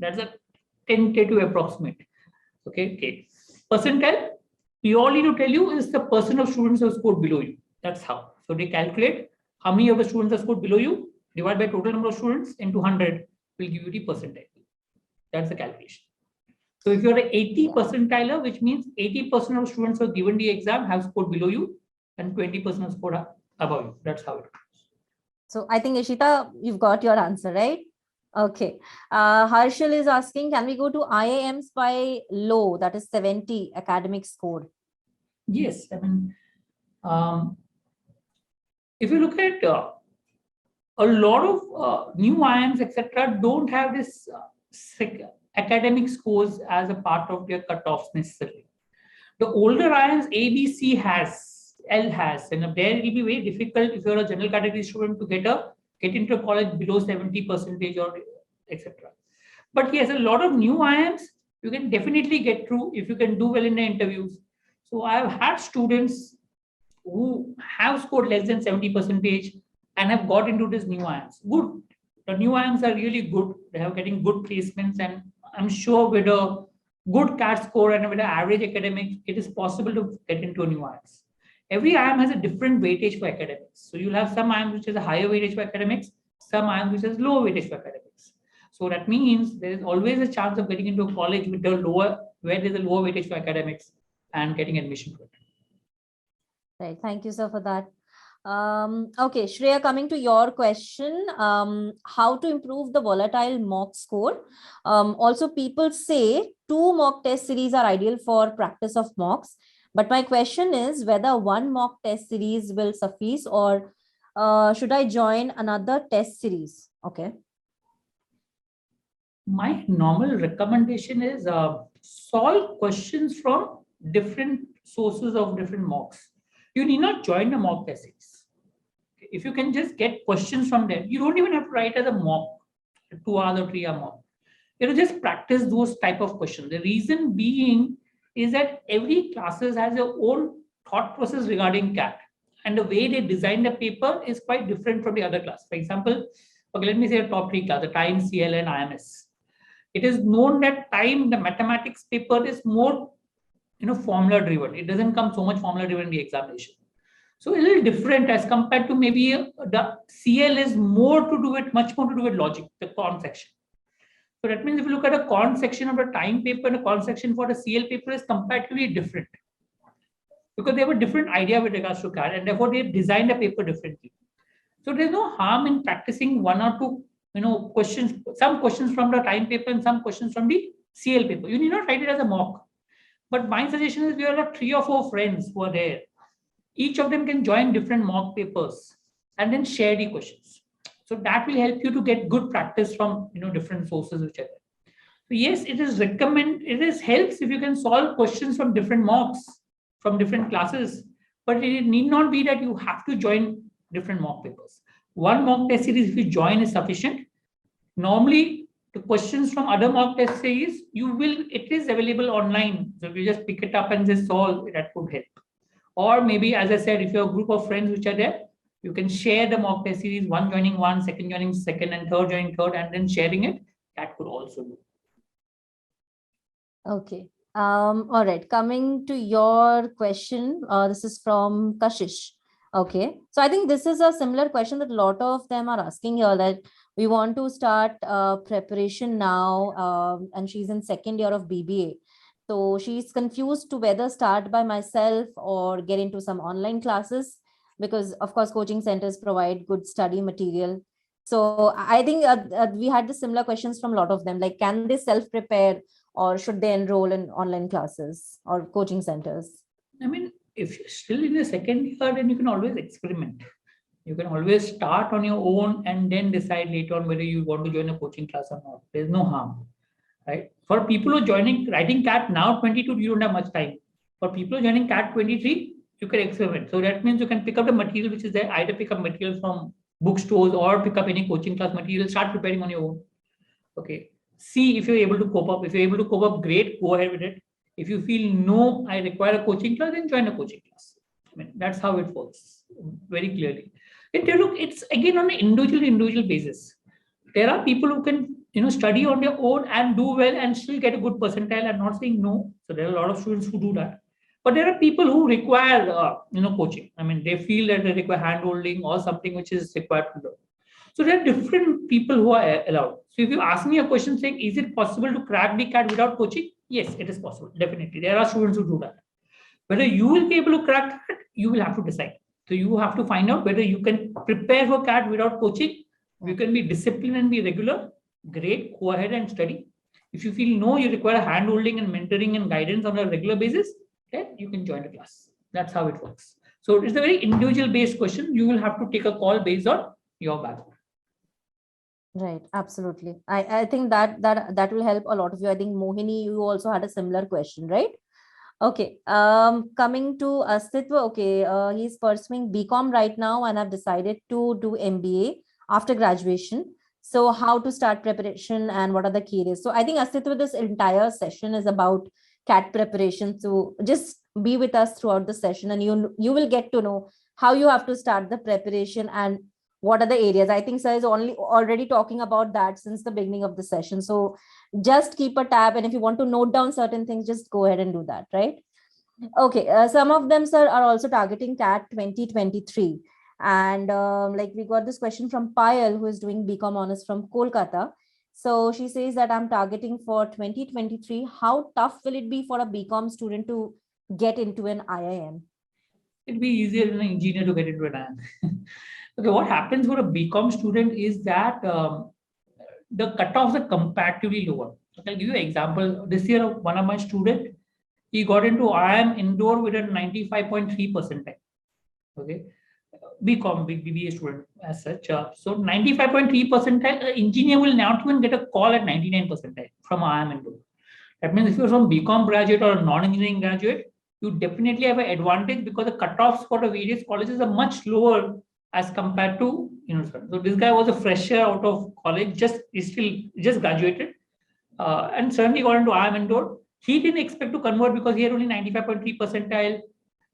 S2: That's a tentative approximate. Okay. Percentile, purely to tell you, is the percent of students who have scored below you. That's how. So they calculate how many of the students have scored below you, divide by total number of students into 100, will give you the percentile. That's the calculation. So if you're an 80 percentiler, which means 80% of students who are given the exam have scored below you and 20% have scored above you. That's how it goes.
S1: So I think Ishita, you've got your answer, right? Okay. Harshal is asking, can we go to IIMs by low, that is 70 academic score?
S2: Yes, I mean, if you look at a lot of new IIMs, etc., don't have this academic scores as a part of their cutoffs necessarily. The older IIMs, A, B, C has, L has, and there it will be very difficult if you're a general category student to get into a college below 70% or etc. But yes, a lot of new IIMs you can definitely get through if you can do well in the interviews. So I've had students who have scored less than 70% and have got into this new IIMs. Good. The new IIMs are really good. They are getting good placements, and I'm sure with a good CAT score and with an average academics, it is possible to get into a new IIMs. Every IIM has a different weightage for academics. So you'll have some IIMs which has a higher weightage for academics, some IIMs which has lower weightage for academics. So that means there is always a chance of getting into a college with the lower, where there's a lower weightage for academics and getting admission to it.
S1: Right. Thank you, sir, for that. Okay, Shreya, coming to your question, how to improve the volatile mock score. Also, people say 2 mock test series are ideal for practice of mocks. But my question is whether 1 mock test series will suffice, or should I join another test series? Okay.
S2: My normal recommendation is solve questions from different sources of different mocks. You need not join the mock test series. If you can just get questions from them, you don't even have to write as a mock, 2 hours or 3 hour mock. You just practice those type of questions. The reason being is that every classes has their own thought process regarding CAT, and the way they design the paper is quite different from the other class. For example, okay, let me say a top 3 class, the time, CL, and IMS. It is known that time, the mathematics paper is more, formula driven. It doesn't come so much formula driven in the examination. So a little different as compared to maybe the CL is more to do with, much more to do with logic, the quant section. So that means if you look at a quant section of the time paper and a quant section for the CL paper is comparatively different, because they have a different idea with regards to CAT, and therefore they design the paper differently. So there's no harm in practicing 1 or 2, questions, some questions from the time paper and some questions from the CL paper. You need not write it as a mock. But my suggestion is we have 3 or 4 friends who are there. Each of them can join different mock papers and then share the questions. So that will help you to get good practice from different sources which are there. So yes, it is helps if you can solve questions from different mocks, from different classes, but it need not be that you have to join different mock papers. 1 mock test series, if you join, is sufficient. Normally, the questions from other mock test series, it is available online. So if you just pick it up and just solve, that could help. Or maybe, as I said, if you have a group of friends which are there, you can share the mock test series, 1 joining 1, 2nd joining 2nd, and 3rd joining 3rd, and then sharing it. That could also do.
S1: Okay. All right. Coming to your question, this is from Kashish. Okay. So I think this is a similar question that a lot of them are asking here, that we want to start preparation now, and she's in 2nd year of BBA. So she's confused to whether start by myself or get into some online classes, because of course coaching centers provide good study material. So I think we had the similar questions from a lot of them, like, can they self-prepare or should they enroll in online classes or coaching centers?
S2: I mean, if you're still in the 2nd year, then you can always experiment. You can always start on your own and then decide later on whether you want to join a coaching class or not. There's no harm. Right? For people who are writing CAT now 22, you don't have much time. For people who are joining CAT 23, you can experiment. So that means you can pick up the material which is there, either pick up material from bookstores or pick up any coaching class material, start preparing on your own. Okay. See if you're able to cope up. If you're able to cope up, great, go ahead with it. If you feel no, I require a coaching class, then join a coaching class. I mean, that's how it works very clearly. It's again on an individual basis. There are people who can study on their own and do well and still get a good percentile. I'm not saying no. So there are a lot of students who do that. But there are people who require coaching. I mean, they feel that they require hand holding or something which is required to learn. So there are different people who are allowed. So if you ask me a question saying, is it possible to crack the CAT without coaching? Yes, it is possible. Definitely. There are students who do that. Whether you will be able to crack that, you will have to decide. So you have to find out whether you can prepare for CAT without coaching. You can be disciplined and be regular. Great, go ahead and study. If you feel no, you require hand-holding and mentoring and guidance on a regular basis, then you can join the class. That's how it works. So it's a very individual-based question. You will have to take a call based on your background.
S1: Right, absolutely. I think that will help a lot of you. I think Mohini, you also had a similar question, right? Okay. Coming to Astitwa, okay, he's pursuing BCom right now and have decided to do MBA after graduation. So how to start preparation and what are the key areas? So I think Astitwa, this entire session is about CAT preparation. So just be with us throughout the session and you will get to know how you have to start the preparation and what are the areas. I think sir is already talking about that since the beginning of the session. So just keep a tab, and if you want to note down certain things, just go ahead and do that, right? Okay, some of them, sir, are also targeting CAT 2023. And like we got this question from Payal, who is doing BCom honors from Kolkata. So she says that I'm targeting for 2023. How tough will it be for a BCom student to get into an IIM?
S2: It'll be easier than an engineer to get into an IIM. Okay, what happens for a BCom student is that the cutoffs are comparatively lower. Okay, I'll give you an example. This year, one of my students, he got into IIM Indore with a 95.3 percentile. Okay, BCom, BBA student as such. So 95.3 percentile, engineer will not even get a call at 99 percentile from IIM Indore. That means if you're from BCom graduate or a non-engineering graduate, you definitely have an advantage because the cutoffs for the various colleges are much lower as compared to, so this guy was a fresher out of college, just graduated, and certainly got into IIM Indore. He didn't expect to convert because he had only 95.3 percentile,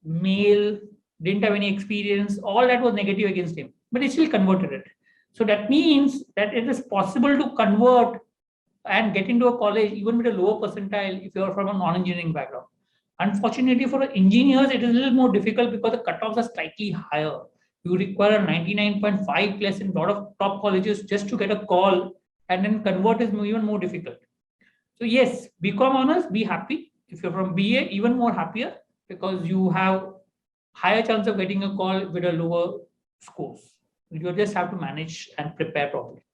S2: male, didn't have any experience, all that was negative against him, but he still converted it. So that means that it is possible to convert and get into a college even with a lower percentile if you are from a non-engineering background. Unfortunately for engineers, it is a little more difficult because the cutoffs are slightly higher. You require a 99.5 plus in a lot of top colleges just to get a call, and then convert is even more difficult. So yes, BCom honors, be happy. If you're from BA, even more happier because you have higher chance of getting a call with a lower scores. You just have to manage and prepare properly.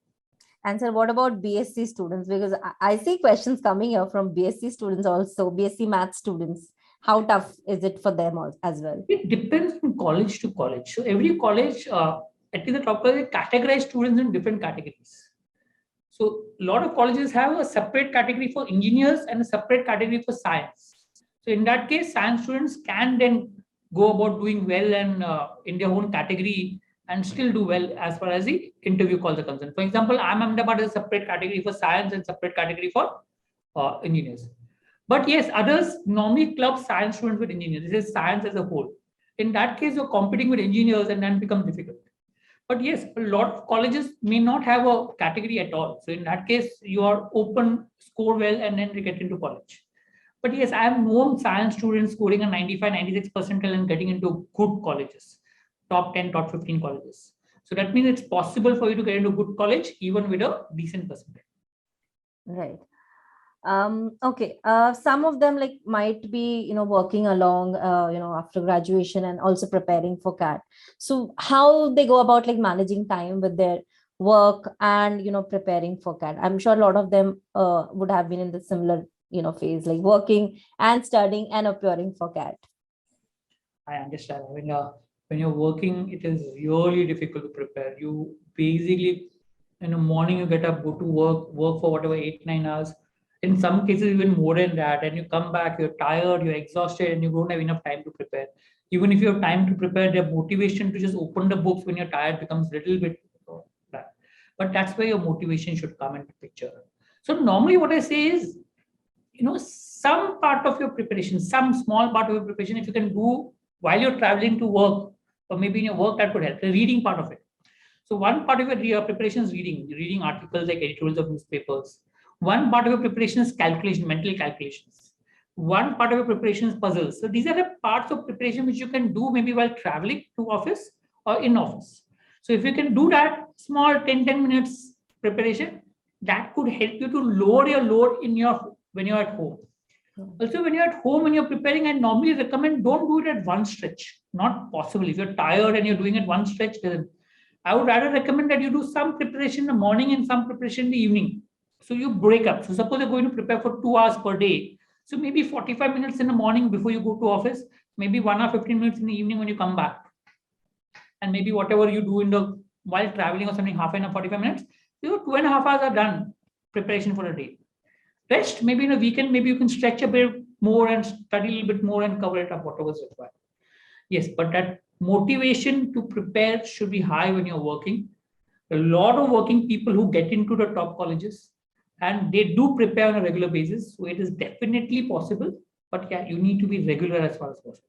S1: And sir, what about BSc students? Because I see questions coming here from BSc students also, BSc math students. How tough is it for them as well?
S2: It depends from college to college. So every college, at the top college, categorize students in different categories. So a lot of colleges have a separate category for engineers and a separate category for science. So in that case, science students can then go about doing well and in their own category and still do well as far as the interview calls are concerned. For example, IIM Ahmedabad is a separate category for science and separate category for engineers. But yes, others normally club science students with engineers. This is science as a whole. In that case, you're competing with engineers and then becomes difficult. But yes, a lot of colleges may not have a category at all. So in that case, you are open, score well, and then you get into college. But yes, I have known science students scoring a 95, 96 percentile and getting into good colleges, top 10, top 15 colleges. So that means it's possible for you to get into good college even with a decent percentage.
S1: Right. Okay. Some of them like might be, working along, after graduation and also preparing for CAT. So how they go about like managing time with their work and, preparing for CAT. I'm sure a lot of them would have been in the similar, phase, like working and studying and appearing for CAT.
S2: I understand. When you're working, it is really difficult to prepare. You basically, in the morning, you get up, go to work for whatever 8-9 hours. In some cases, even more than that. And you come back, you're tired, you're exhausted, and you don't have enough time to prepare. Even if you have time to prepare, the motivation to just open the books when you're tired becomes a little bit flat. But that's where your motivation should come into picture. So normally what I say is, some part of your preparation, some small part of your preparation, if you can do while you're traveling to work, or maybe in your work, that could help. The reading part of it. So one part of your preparation is reading articles like editorials of newspapers. One part of your preparation is calculation, mental calculations. One part of your preparation is puzzles. So these are the parts of preparation which you can do maybe while traveling to office or in office. So if you can do that small 10 minutes preparation, that could help you to lower your load when you're at home. Also, when you're at home and you're preparing, I normally recommend don't do it at one stretch. Not possible. If you're tired and you're doing it one stretch, then I would rather recommend that you do some preparation in the morning and some preparation in the evening. So you break up. So suppose you're going to prepare for 2 hours per day. So maybe 45 minutes in the morning before you go to office, maybe 1 hour 15 minutes in the evening when you come back. And maybe whatever you do in the while traveling or something, half an hour, 45 minutes, your 2.5 hours are done preparation for a day. Rest, maybe in a weekend, maybe you can stretch a bit more and study a little bit more and cover it up, whatever is required. Yes, but that motivation to prepare should be high when you're working. A lot of working people who get into the top colleges and they do prepare on a regular basis. So it is definitely possible, but yeah, you need to be regular as far as possible.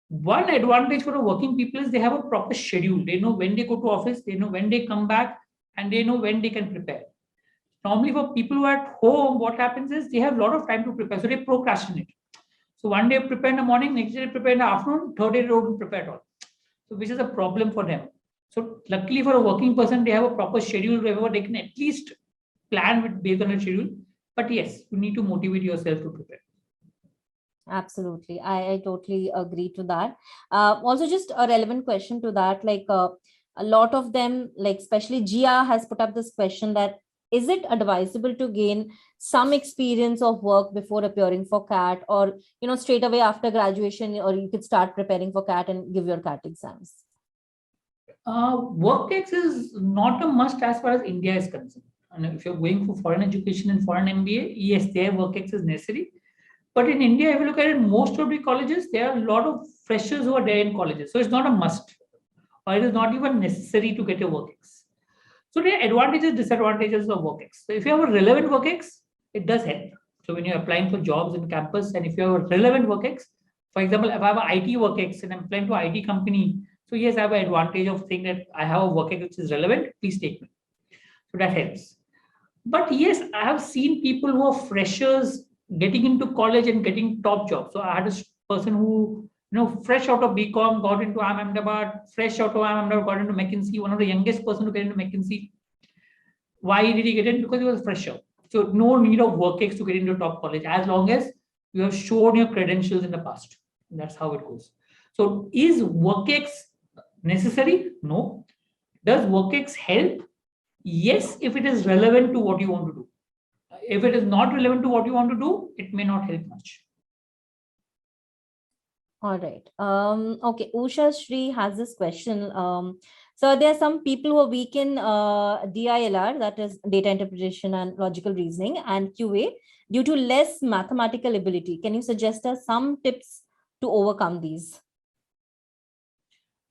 S2: One advantage for the working people is they have a proper schedule. They know when they go to office, they know when they come back, and they know when they can prepare. Normally, for people who are at home, what happens is they have a lot of time to prepare, so they procrastinate. So one day prepare in the morning, next day prepare in the afternoon, third day they don't prepare at all. So which is a problem for them. So luckily for a working person, they have a proper schedule wherever they can at least plan with based on a schedule. But yes, you need to motivate yourself to prepare.
S1: Absolutely. I totally agree to that. Also, just a relevant question to that, like a lot of them, like especially Gia has put up this question that is it advisable to gain some experience of work before appearing for CAT, or straight away after graduation, or you could start preparing for CAT and give your CAT exams?
S2: Work ex is not a must as far as India is concerned. And if you're going for foreign education and foreign MBA, yes, their work ex is necessary. But in India, if you look at it, most of the colleges, there are a lot of freshers who are there in colleges. So it's not a must, or it is not even necessary to get a work ex. So there are advantages, disadvantages of work ex. So if you have a relevant work ex, it does help. So when you're applying for jobs in campus, and if you have a relevant work ex, for example, if I have an IT work ex and I'm applying to an IT company, so yes, I have an advantage of saying that I have a work ex which is relevant, please take me. So that helps. But yes, I have seen people who are freshers getting into college and getting top jobs. So I had a person who, fresh out of BCom, got into IIM Ahmedabad, fresh out of IIM Ahmedabad, got into McKinsey, one of the youngest person to get into McKinsey. Why did he get in? Because he was fresher. So no need of work ex to get into top college, as long as you have shown your credentials in the past. That's how it goes. So is work ex necessary? No. Does work ex help? Yes, if it is relevant to what you want to do. If it is not relevant to what you want to do, it may not help much.
S1: All right. Okay. Usha Shri has this question. So there are some people who are weak in DILR, that is data interpretation and logical reasoning, and QA due to less mathematical ability. Can you suggest us some tips to overcome these?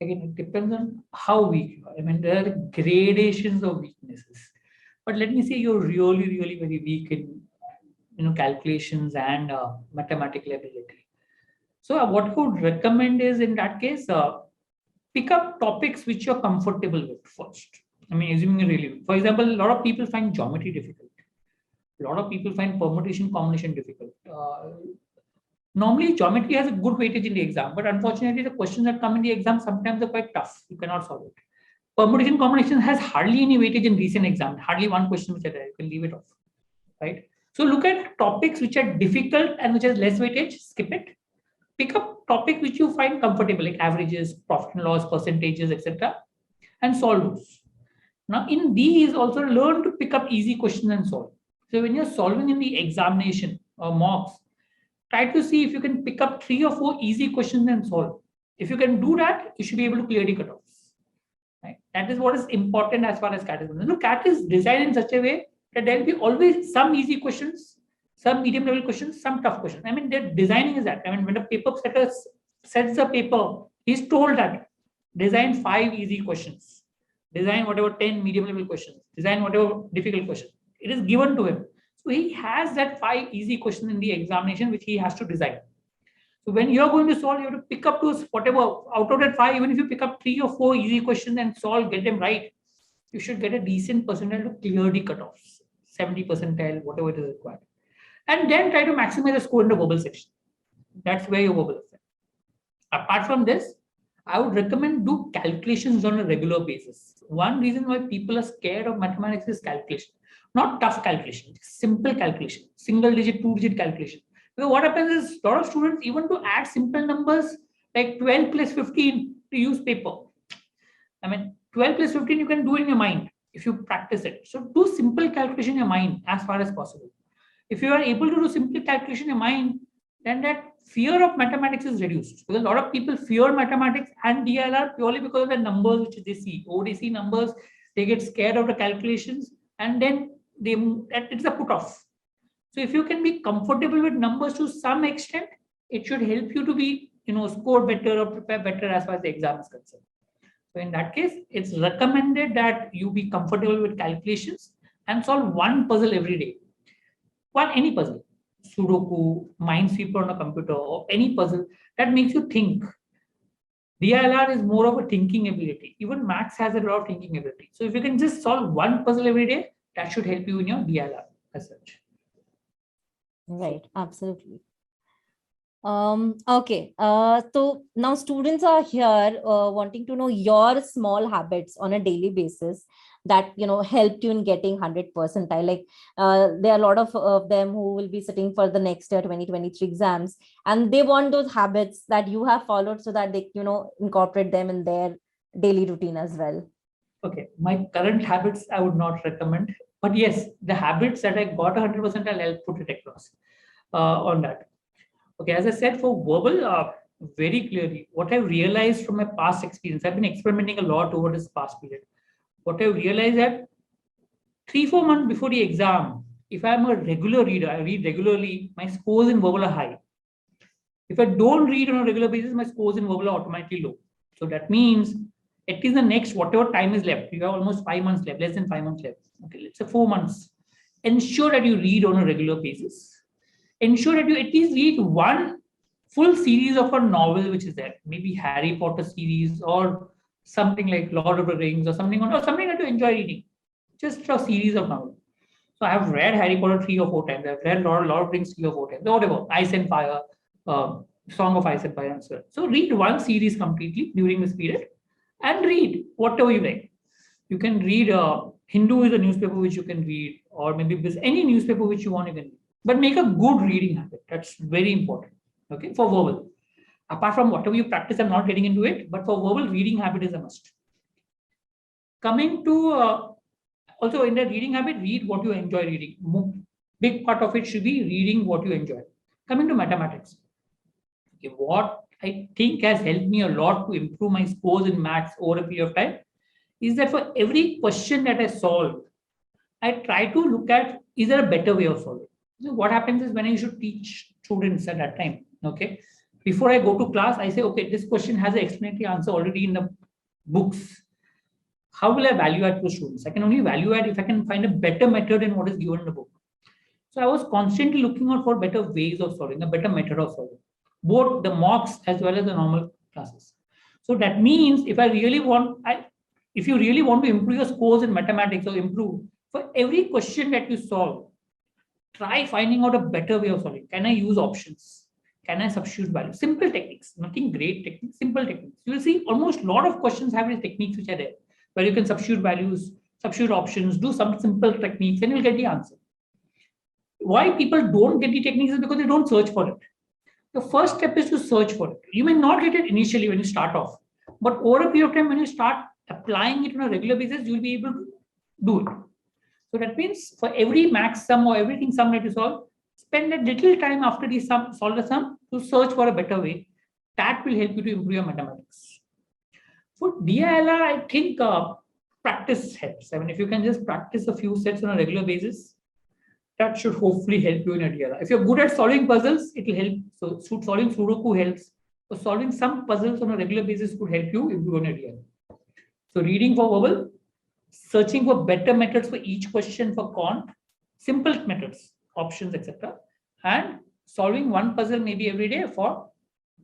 S2: Again, it depends on how weak you are. I mean, there are gradations of weaknesses. But let me say you're really, really very weak in calculations and mathematical ability. So what I would recommend is, in that case, pick up topics which you're comfortable with first. I mean, assuming you're really, for example, a lot of people find geometry difficult. A lot of people find permutation combination difficult. Normally, geometry has a good weightage in the exam, but unfortunately, the questions that come in the exam sometimes are quite tough. You cannot solve it. Permutation combination has hardly any weightage in recent exam. Hardly one question which is there. You can leave it off, right? So look at topics which are difficult and which has less weightage. Skip it. Pick up topic which you find comfortable, like averages, profit and loss, percentages, etc., and solve those. Now, in these, also learn to pick up easy questions and solve. So when you're solving in the examination or mocks, try to see if you can pick up 3 or 4 easy questions and solve. If you can do that, you should be able to clear the cutoffs. Right? That is what is important as far as CAT is concerned. CAT is designed in such a way that there will be always some easy questions, some medium level questions, some tough questions. I mean, their designing is that. I mean, when the paper setter sets the paper, he's told that design 5 easy questions, design whatever 10 medium level questions, design whatever difficult questions. It is given to him. So he has that 5 easy questions in the examination which he has to design. So when you're going to solve, you have to pick up those whatever out of that 5. Even if you pick up 3 or 4 easy questions and solve, get them right, you should get a decent percentile to clear the cutoffs, 70 percentile, whatever it is required. And then try to maximize the score in the verbal section. That's where your verbal is. Apart from this, I would recommend do calculations on a regular basis. One reason why people are scared of mathematics is calculation. Not tough calculation, simple calculation, single digit, 2 digit calculation. So what happens is a lot of students, even to add simple numbers like 12 plus 15 to use paper. I mean, 12 plus 15 you can do in your mind if you practice it. So do simple calculation in your mind as far as possible. If you are able to do simple calculation in your mind, then that fear of mathematics is reduced. Because a lot of people fear mathematics and DLR purely because of the numbers which they see. ODC numbers, they get scared of the calculations, and then it's a put off. So if you can be comfortable with numbers to some extent, it should help you to be, score better or prepare better as far as the exam is concerned. So in that case, it's recommended that you be comfortable with calculations and solve one puzzle every day. Any puzzle, Sudoku, Minesweeper on a computer, or any puzzle that makes you think. DLR is more of a thinking ability. Even Max has a lot of thinking ability. So if you can just solve one puzzle every day, that should help you in your DLR as such.
S1: Right, absolutely. Okay. So now students are here wanting to know your small habits on a daily basis that helped you in getting 100 percentile. Like there are a lot of them who will be sitting for the next year 2023 exams, and they want those habits that you have followed so that they incorporate them in their daily routine as well.
S2: Okay, my current habits I would not recommend, but yes, the habits that I got 100 percentile, I'll put it across on that. Okay, as I said, for verbal, very clearly, what I've realized from my past experience, I've been experimenting a lot over this past period. What I've realized that 3-4 months before the exam, if I'm a regular reader, I read regularly, my scores in verbal are high. If I don't read on a regular basis, my scores in verbal are automatically low. So that means at least the next whatever time is left, you have almost 5 months left, less than 5 months left. Okay, let's say 4 months. Ensure that you read on a regular basis. Ensure that you at least read one full series of a novel which is there, maybe Harry Potter series or something like Lord of the Rings or something that you enjoy reading, just a series of novels. So I have read Harry Potter 3 or 4 times. I've read Lord of the Rings 3 or 4 times, whatever, Ice and Fire, Song of Ice and Fire as well. So read one series completely during this period and read whatever you like. You can read Hindu is a newspaper which you can read, or maybe any newspaper which you want you can read. But make a good reading habit. That's very important. Okay, for verbal. Apart from whatever you practice, I'm not getting into it, but for verbal, reading habit is a must. Coming to also in the reading habit, read what you enjoy reading. Big part of it should be reading what you enjoy. Coming to mathematics. Okay, what I think has helped me a lot to improve my scores in maths over a period of time is that for every question that I solve, I try to look at, is there a better way of solving? So what happens is when I should teach students at that time, okay, before I go to class, I say, okay, this question has an explanatory answer already in the books. How will I value add to students? I can only value add if I can find a better method than what is given in the book. So I was constantly looking out for better ways of solving, a better method of solving, both the mocks as well as the normal classes. So that means if you really want to improve your scores in mathematics or improve, for every question that you solve, try finding out a better way of solving. Can I use options? Can I substitute values? Simple techniques, nothing great techniques, simple techniques. You will see almost a lot of questions have these techniques which are there, where you can substitute values, substitute options, do some simple techniques, and you'll get the answer. Why people don't get the techniques is because they don't search for it. The first step is to search for it. You may not get it initially when you start off, but over a period of time, when you start applying it on a regular basis, you'll be able to do it. So that means for every max sum or everything sum that you solve, spend a little time after the sum, solve the sum to search for a better way. That will help you to improve your mathematics. For DILR, I think practice helps. I mean, if you can just practice a few sets on a regular basis, that should hopefully help you in a DILR. If you're good at solving puzzles, it will help. So solving Sudoku helps. So solving some puzzles on a regular basis could help you improve in a DILR. So reading for verbal, searching for better methods for each question for quant, simple methods, options, etc. And solving one puzzle maybe every day for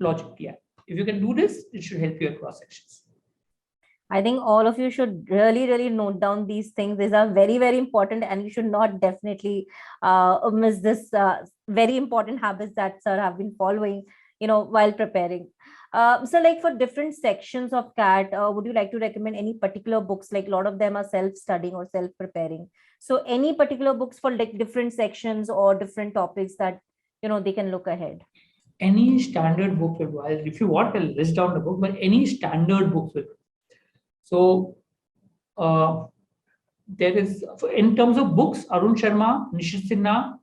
S2: logic TI. If you can do this, it should help you across sections.
S1: I think all of you should really, really note down these things. These are very, very important, and you should not definitely miss this very important habits that sir have been following, while preparing. So like for different sections of CAT, would you like to recommend any particular books? Like a lot of them are self-studying or self-preparing. So any particular books for like different sections or different topics that, they can look ahead?
S2: Any standard book will do. If you want, I'll list down the book, but any standard book will do. So there is, in terms of books, Arun Sharma, Nishit Sinha,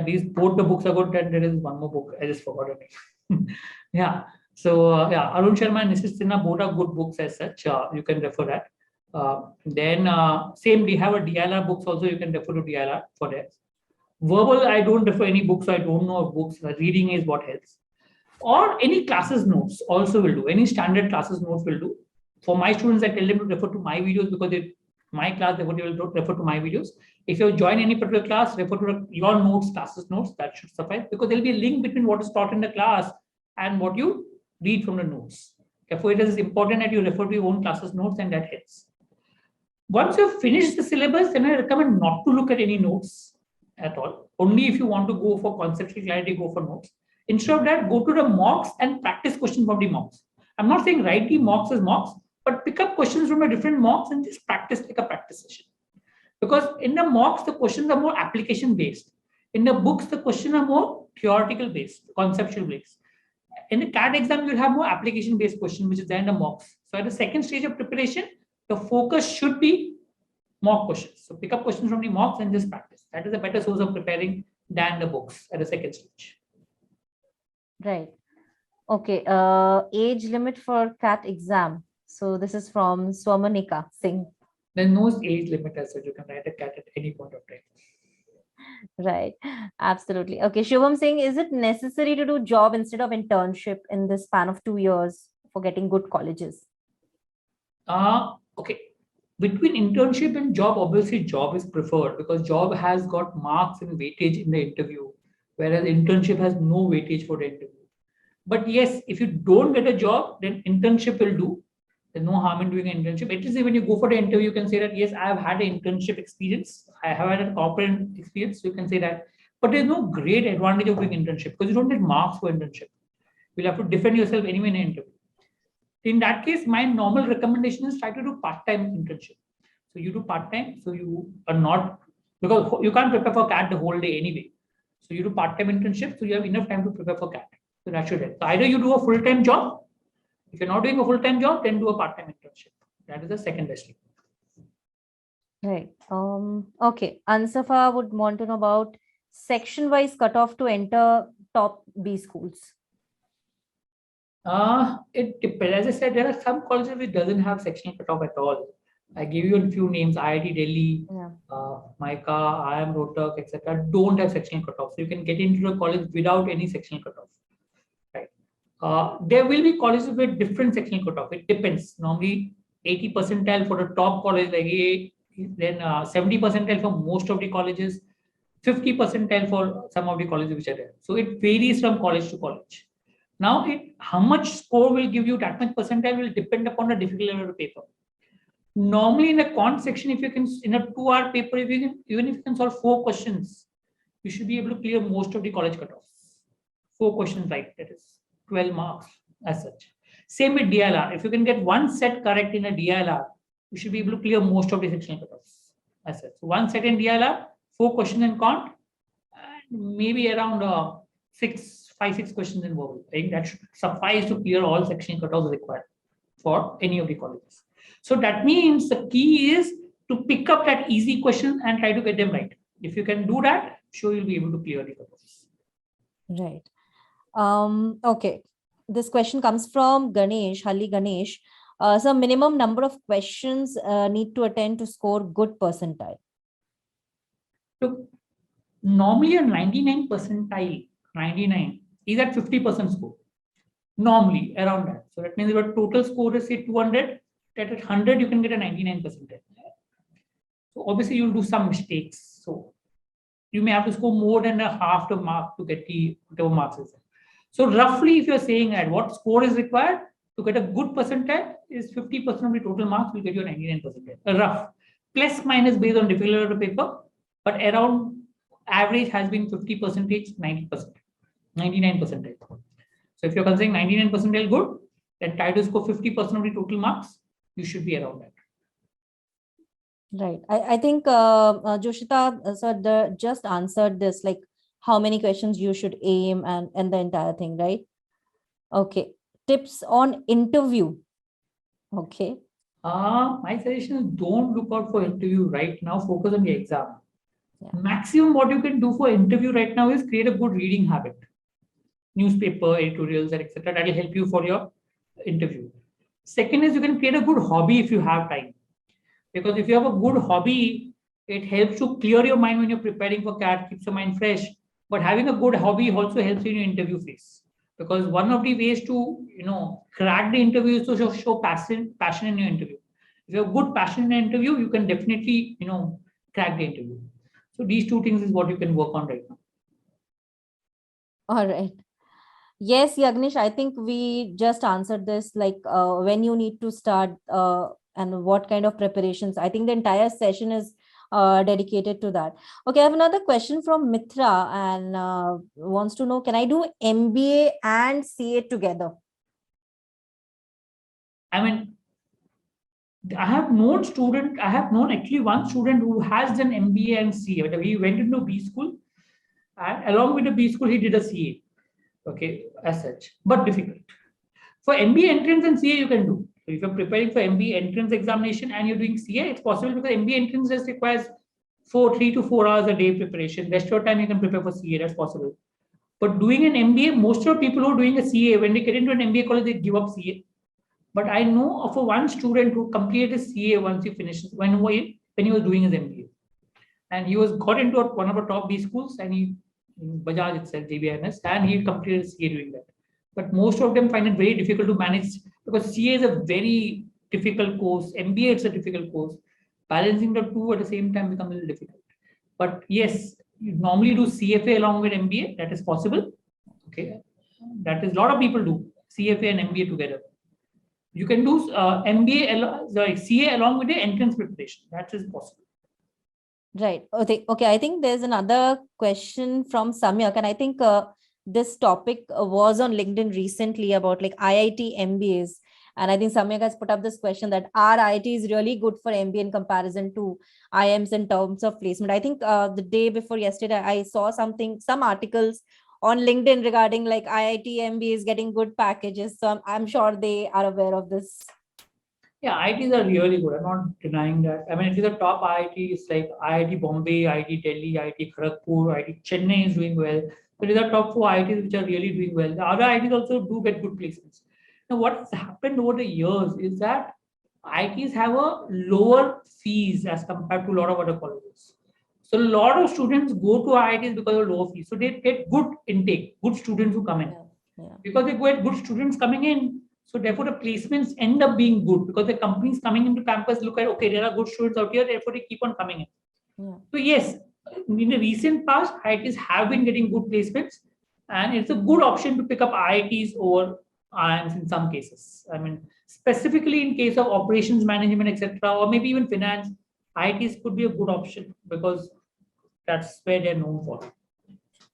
S2: these both the books are good. And there is one more book, I just forgot it. Yeah. So Arun Sharma and Nishit Sinha both are good books as such. You can refer that. Then same, we have a DLR books also. You can refer to DLR for that. Verbal, I don't refer any books. So I don't know of books. Reading is what helps. Or any classes notes also will do. Any standard classes notes will do. For my students, I tell them to refer to my videos because my class, they will refer to my videos. If you join any particular class, refer to your notes, classes notes. That should suffice because there will be a link between what is taught in the class and what you read from the notes. Therefore, it is important that you refer to your own classes notes, and that helps. Once you have finished the syllabus, then I recommend not to look at any notes at all. Only if you want to go for conceptual clarity, go for notes. Instead of that, go to the mocks and practice questions from the mocks. I'm not saying write the mocks as mocks, but pick up questions from the different mocks and just practice like a practice session. Because in the mocks, the questions are more application based. In the books, the questions are more theoretical based, conceptual based. In the CAT exam, you'll have more application based questions, which is there in the mocks. So at the second stage of preparation, the focus should be mock questions. So pick up questions from the mocks and just practice. That is a better source of preparing than the books at the second stage.
S1: Right. Okay. Age limit for CAT exam. So this is from Swamanika Singh.
S2: There's no age limit as such. You can write a CAT at any point of time.
S1: Right. Absolutely. Okay. Shubham Singh, is it necessary to do job instead of internship in the span of 2 years for getting good colleges?
S2: Okay. Between internship and job, obviously job is preferred because job has got marks and weightage in the interview, whereas internship has no weightage for the interview. But yes, if you don't get a job, then internship will do. There's no harm in doing an internship. At least when you go for the interview, you can say that, yes, I have had an internship experience. I have had a corporate experience. So you can say that. But there's no great advantage of doing internship because you don't get marks for internship. You'll have to defend yourself anyway in an interview. In that case, my normal recommendation is try to do part-time internship. So you do part-time. So you are not, because you can't prepare for CAT the whole day anyway. So you do part-time internship. So you have enough time to prepare for CAT. So that should help. So either you do a full-time job. If you're not doing a full-time job, then do a part-time internship. That is the second best thing.
S1: Right. Okay. Ansafa would want to know about section-wise cutoff to enter top B schools.
S2: It depends. As I said, there are some colleges which doesn't have sectional cutoff at all. I give you a few names: IIT Delhi, MICA, IIM Rohtak, etc. Don't have sectional cutoff, so you can get into the college without any sectional cutoff. Right? There will be colleges with different sectional cutoff. It depends. Normally, 80 percentile for the top college, like A, then 70 percentile for most of the colleges, 50 percentile for some of the colleges which are there. So it varies from college to college. Now, how much score will give you that much percentile will depend upon the difficulty of the paper. Normally, in the quant section, if you can, in a 2-hour paper, if you can, even if you can solve 4 questions, you should be able to clear most of the college cutoffs. 4 questions, right? That is 12 marks as such. Same with DLR. If you can get one set correct in a DLR, you should be able to clear most of the sectional cutoffs as such. So one set in DLR, 4 questions in quant, and maybe around 5-6 questions in verbal. I think that should suffice to clear all sectional cutoffs required for any of the colleges. So that means the key is to pick up that easy question and try to get them right. If you can do that, sure you'll be able to clear the cutoffs.
S1: Right. Okay. This question comes from Ganesh, Halli Ganesh. So minimum number of questions need to attend to score good percentile.
S2: So normally a 99 percentile, 99 is at 50% score. Normally around that. So that means your total score is say 200, that at 100 you can get a 99 percentile. So obviously you'll do some mistakes. So you may have to score more than a half the mark to get the whatever marks is there. So roughly if you're saying that what score is required to get a good percentile is 50% of the total marks will get you a 99 percentile. A rough plus minus based on difficulty of the paper, but around average has been 50%, 90%, 99 percentile. So if you're considering 99 percentile good, then try to score 50% of the total marks, you should be around that.
S1: Right. I think Joshita just answered this, like how many questions you should aim and the entire thing, right? Okay. Tips on interview. Okay.
S2: My suggestion is don't look out for interview right now. Focus on the exam.
S1: Yeah.
S2: Maximum what you can do for interview right now is create a good reading habit. Newspaper, editorials, and etc. That will help you for your interview. Second is you can create a good hobby if you have time. Because if you have a good hobby, it helps to clear your mind when you're preparing for CAT, keeps your mind fresh. But having a good hobby also helps in your interview phase. Because one of the ways to crack the interview is to show passion in your interview. If you have good passion in an interview, you can definitely crack the interview. So these two things is what you can work on right now.
S1: All right. Yes, Yagnish, I think we just answered this, like when you need to start and what kind of preparations. I think the entire session is dedicated to that. Okay, I have another question from Mitra and wants to know, can I do MBA and CA together?
S2: I mean, I have known actually one student who has done MBA and CA. He went into B school, and along with the B school, he did a CA. Okay, as such, but difficult. For MBA entrance and CA, you can do. So if you're preparing for MBA entrance examination and you're doing CA, it's possible because MBA entrance just requires 3 to 4 hours a day preparation. Rest of your time you can prepare for CA. That's possible. But doing an MBA, most of the people who are doing a CA, when they get into an MBA college, they give up CA. But I know of one student who completed his CA once he finished when he was doing his MBA, and he was got into one of the top B schools, and he Bajaj itself, JBIMS, and he completed CA doing that. But most of them find it very difficult to manage because CA is a very difficult course. MBA is a difficult course. Balancing the two at the same time becomes a little difficult. But yes, you normally do CFA along with MBA. That is possible. Okay, that is a lot of people do CFA and MBA together. You can do CA along with the entrance preparation. That is possible.
S1: Right. Okay. Okay. I think there's another question from Samyak, and I think this topic was on LinkedIn recently about like IIT MBAs. And I think Samyak has put up this question that are IITs really good for MBA in comparison to IIMs in terms of placement? I think the day before yesterday, I saw some articles on LinkedIn regarding like IIT MBAs getting good packages. So I'm sure they are aware of this.
S2: Yeah, IITs are really good. I'm not denying that. I mean, it is the top IITs like IIT Bombay, IIT Delhi, IIT Kharagpur, IIT Chennai is doing well. So these are top 4 IITs which are really doing well. The other IITs also do get good placements. Now, what has happened over the years is that IITs have a lower fees as compared to a lot of other colleges. So a lot of students go to IITs because of lower fees. So they get good intake, good students who come in.
S1: Yeah.
S2: Because they get good students coming in, so therefore the placements end up being good because the companies coming into campus look at, okay, there are good students out here, therefore they keep on coming in.
S1: Yeah.
S2: So yes, in the recent past, IITs have been getting good placements, and it's a good option to pick up IITs over IIMs in some cases. I mean, specifically in case of operations management, etc., or maybe even finance, IITs could be a good option because that's where they're known for.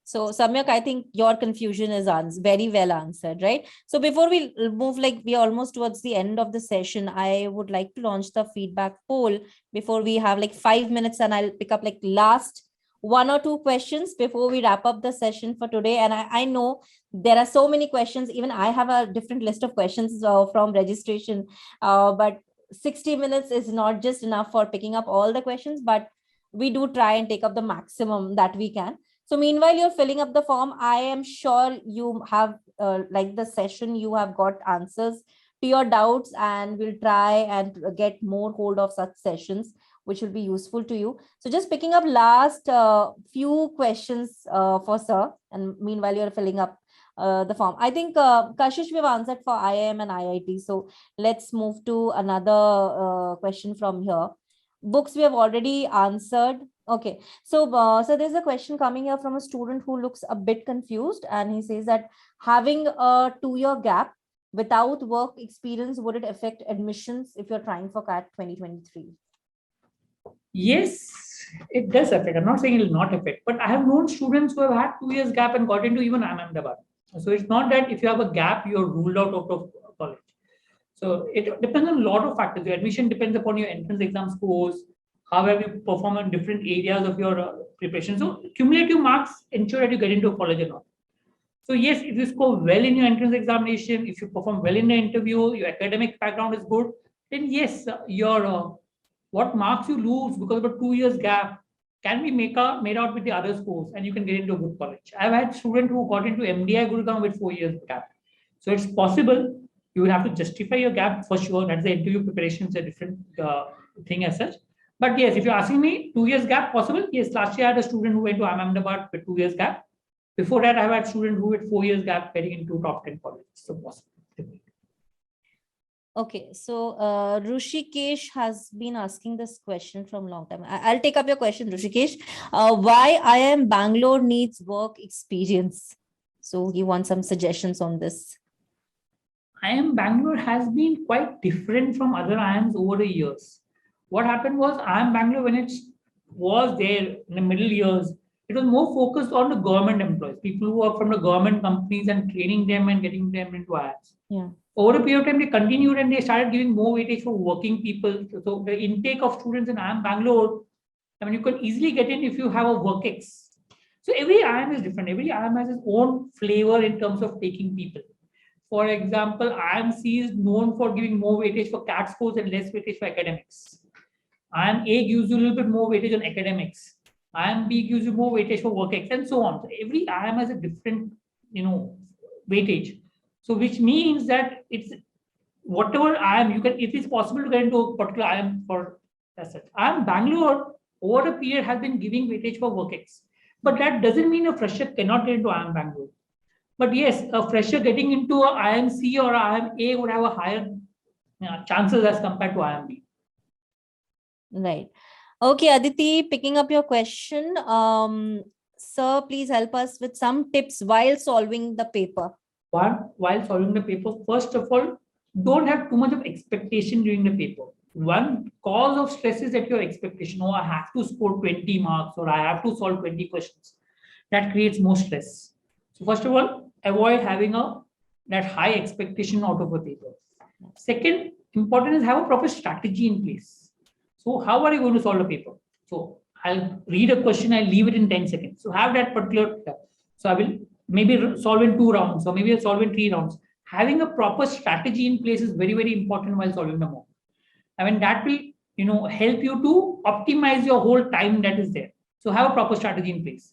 S1: So Samyak, I think your confusion is very well answered, right? So before we move, like we are almost towards the end of the session, I would like to launch the feedback poll before we have like 5 minutes, and I'll pick up like last 1 or 2 questions before we wrap up the session for today. And I know there are so many questions. Even I have a different list of questions from registration, but 60 minutes is not just enough for picking up all the questions, but we do try and take up the maximum that we can. So meanwhile, you're filling up the form. I am sure you have, like the session, you have got answers to your doubts, and we'll try and get more hold of such sessions, which will be useful to you. So just picking up last few questions for sir, and meanwhile, you're filling up the form. I think Kashish, we've answered for IIM and IIT. So let's move to another question from here. Books we have already answered. Okay, so so there's a question coming here from a student who looks a bit confused, and he says that having a 2-year gap without work experience, would it affect admissions if you're trying for CAT 2023?
S2: Yes, it does affect. I'm not saying it will not affect, but I have known students who have had 2 years gap and got into even IIM Ahmedabad. So it's not that if you have a gap, you're ruled out of college. So it depends on a lot of factors. Your admission depends upon your entrance exam scores, how have you performed in different areas of your preparation. So cumulative marks ensure that you get into a college or not. So yes, if you score well in your entrance examination, if you perform well in the interview, your academic background is good, then yes, your what marks you lose because of a 2 years gap can be made out with the other scores, and you can get into a good college. I've had students who got into MDI Gurgaon with 4 years gap. So it's possible. You will have to justify your gap for sure. That's the interview preparation is a different thing as such. But yes, if you're asking me 2 years gap possible, yes, last year I had a student who went to IIM Ahmedabad with 2 years gap. Before that, I've had students who with 4 years gap getting into top 10 colleges. So possible.
S1: Okay, so Rushikesh has been asking this question from long time. I'll take up your question, Rushikesh. Why IIM Bangalore needs work experience? So he wants some suggestions on this.
S2: IIM Bangalore has been quite different from other IIMs over the years. What happened was IIM Bangalore, when it was there in the middle years, it was more focused on the government employees, people who work from the government companies and training them and getting them into IIMs.
S1: Yeah.
S2: Over a period of time, they continued and they started giving more weightage for working people. So the intake of students in IIM Bangalore, I mean, you can easily get in if you have a WorkX. So every IIM is different. Every IIM has its own flavor in terms of taking people. For example, IIMC is known for giving more weightage for CAT scores and less weightage for academics. IIMA gives you a little bit more weightage on academics. IIMB gives you more weightage for WorkX and so on. So every IIM has a different, weightage. So which means that it's whatever IIM you can, if it's possible to get into a particular IIM for as such. IIM Bangalore over a period has been giving weightage for WorkX, but that doesn't mean a fresher cannot get into IIM Bangalore. But yes, a fresher getting into a IIMC or IIMA would have a higher chances as compared to IIMB.
S1: Right. Okay, Aditi, picking up your question. Sir, please help us with some tips while solving the paper.
S2: While solving the paper, first of all, don't have too much of expectation during the paper. One cause of stress is that your expectation, oh, I have to score 20 marks or I have to solve 20 questions. That creates more stress. So first of all, avoid having that high expectation out of a paper. Second, important is have a proper strategy in place. So how are you going to solve a paper? So I'll read a question, I'll leave it in 10 seconds. So have that particular, so I will maybe solve in 2 rounds or maybe I'll solve in 3 rounds. Having a proper strategy in place is very, very important while solving the mock. I mean, that will, help you to optimize your whole time that is there. So have a proper strategy in place.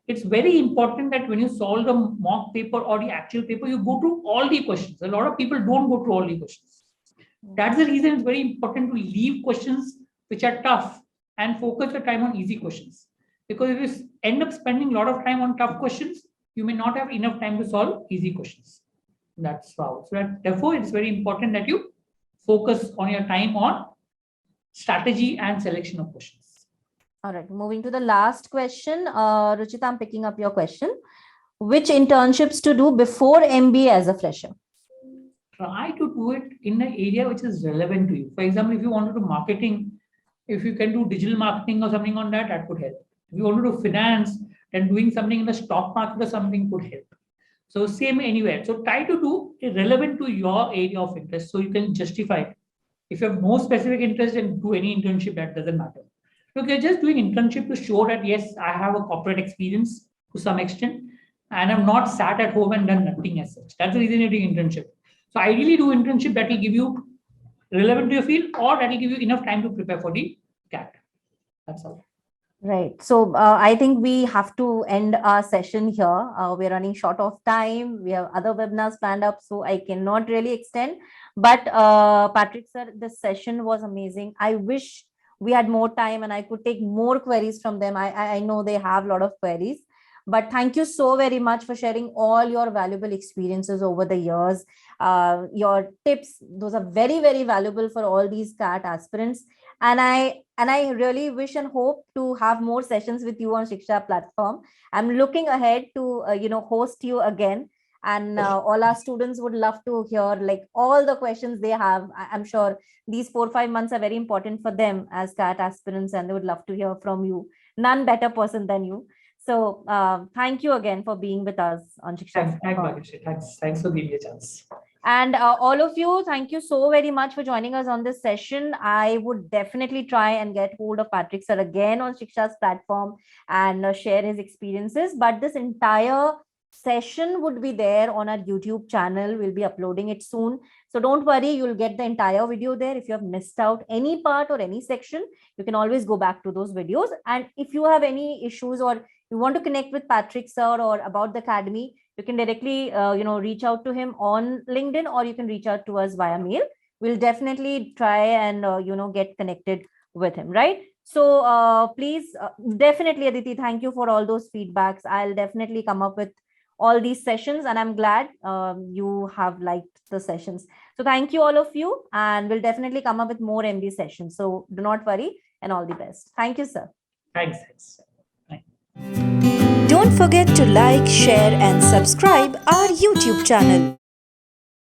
S2: It's very important that when you solve the mock paper or the actual paper, you go through all the questions. A lot of people don't go through all the questions. That's the reason it's very important to leave questions which are tough and focus your time on easy questions. Because if you end up spending a lot of time on tough questions, you may not have enough time to solve easy questions. That's how. So therefore, it's very important that you focus on your time on strategy and selection of questions.
S1: All right, moving to the last question. Ruchita, I'm picking up your question. Which internships to do before MBA as a fresher?
S2: Try to do it in an area which is relevant to you. For example, if you want to do marketing, if you can do digital marketing or something on that, that could help. If you want to do finance, then doing something in the stock market or something could help. So same anywhere. So try to do it relevant to your area of interest so you can justify it. If you have no specific interest, then do any internship, that doesn't matter. Look, you're just doing internship to show that, yes, I have a corporate experience to some extent, and I'm not sat at home and done nothing as such. That's the reason you're doing internship. So ideally do internship that will give you relevant to your field or that will give you enough time to prepare for the CAT. That's all.
S1: Right. So I think we have to end our session here. We're running short of time. We have other webinars planned up, so I cannot really extend. But Patrick sir, this session was amazing. I wish we had more time and I could take more queries from them. I know they have a lot of queries. But thank you so very much for sharing all your valuable experiences over the years. Your tips, those are very, very valuable for all these CAT aspirants. And I really wish and hope to have more sessions with you on Shiksha platform. I'm looking ahead to host you again. And all our students would love to hear like all the questions they have. I'm sure these 4-5 months are very important for them as CAT aspirants, and they would love to hear from you. None better person than you. So thank you again for being with us on Shiksha.
S2: Thanks for giving me a chance.
S1: And all of you, thank you so very much for joining us on this session. I would definitely try and get hold of Patrick sir again on Shiksha's platform and share his experiences. But this entire session would be there on our YouTube channel. We'll be uploading it soon. So don't worry, you'll get the entire video there. If you have missed out any part or any section, you can always go back to those videos. And if you have any issues or you want to connect with Patrick sir or about the academy, you can directly reach out to him on LinkedIn, or you can reach out to us via mail. We'll definitely try and get connected with him, right? So please, definitely, Aditi, thank you for all those feedbacks. I'll definitely come up with all these sessions, and I'm glad you have liked the sessions. So thank you, all of you, and we'll definitely come up with more MB sessions. So do not worry, and all the best. Thank you, sir.
S2: Thanks.
S3: Don't forget to like, share and subscribe our YouTube channel.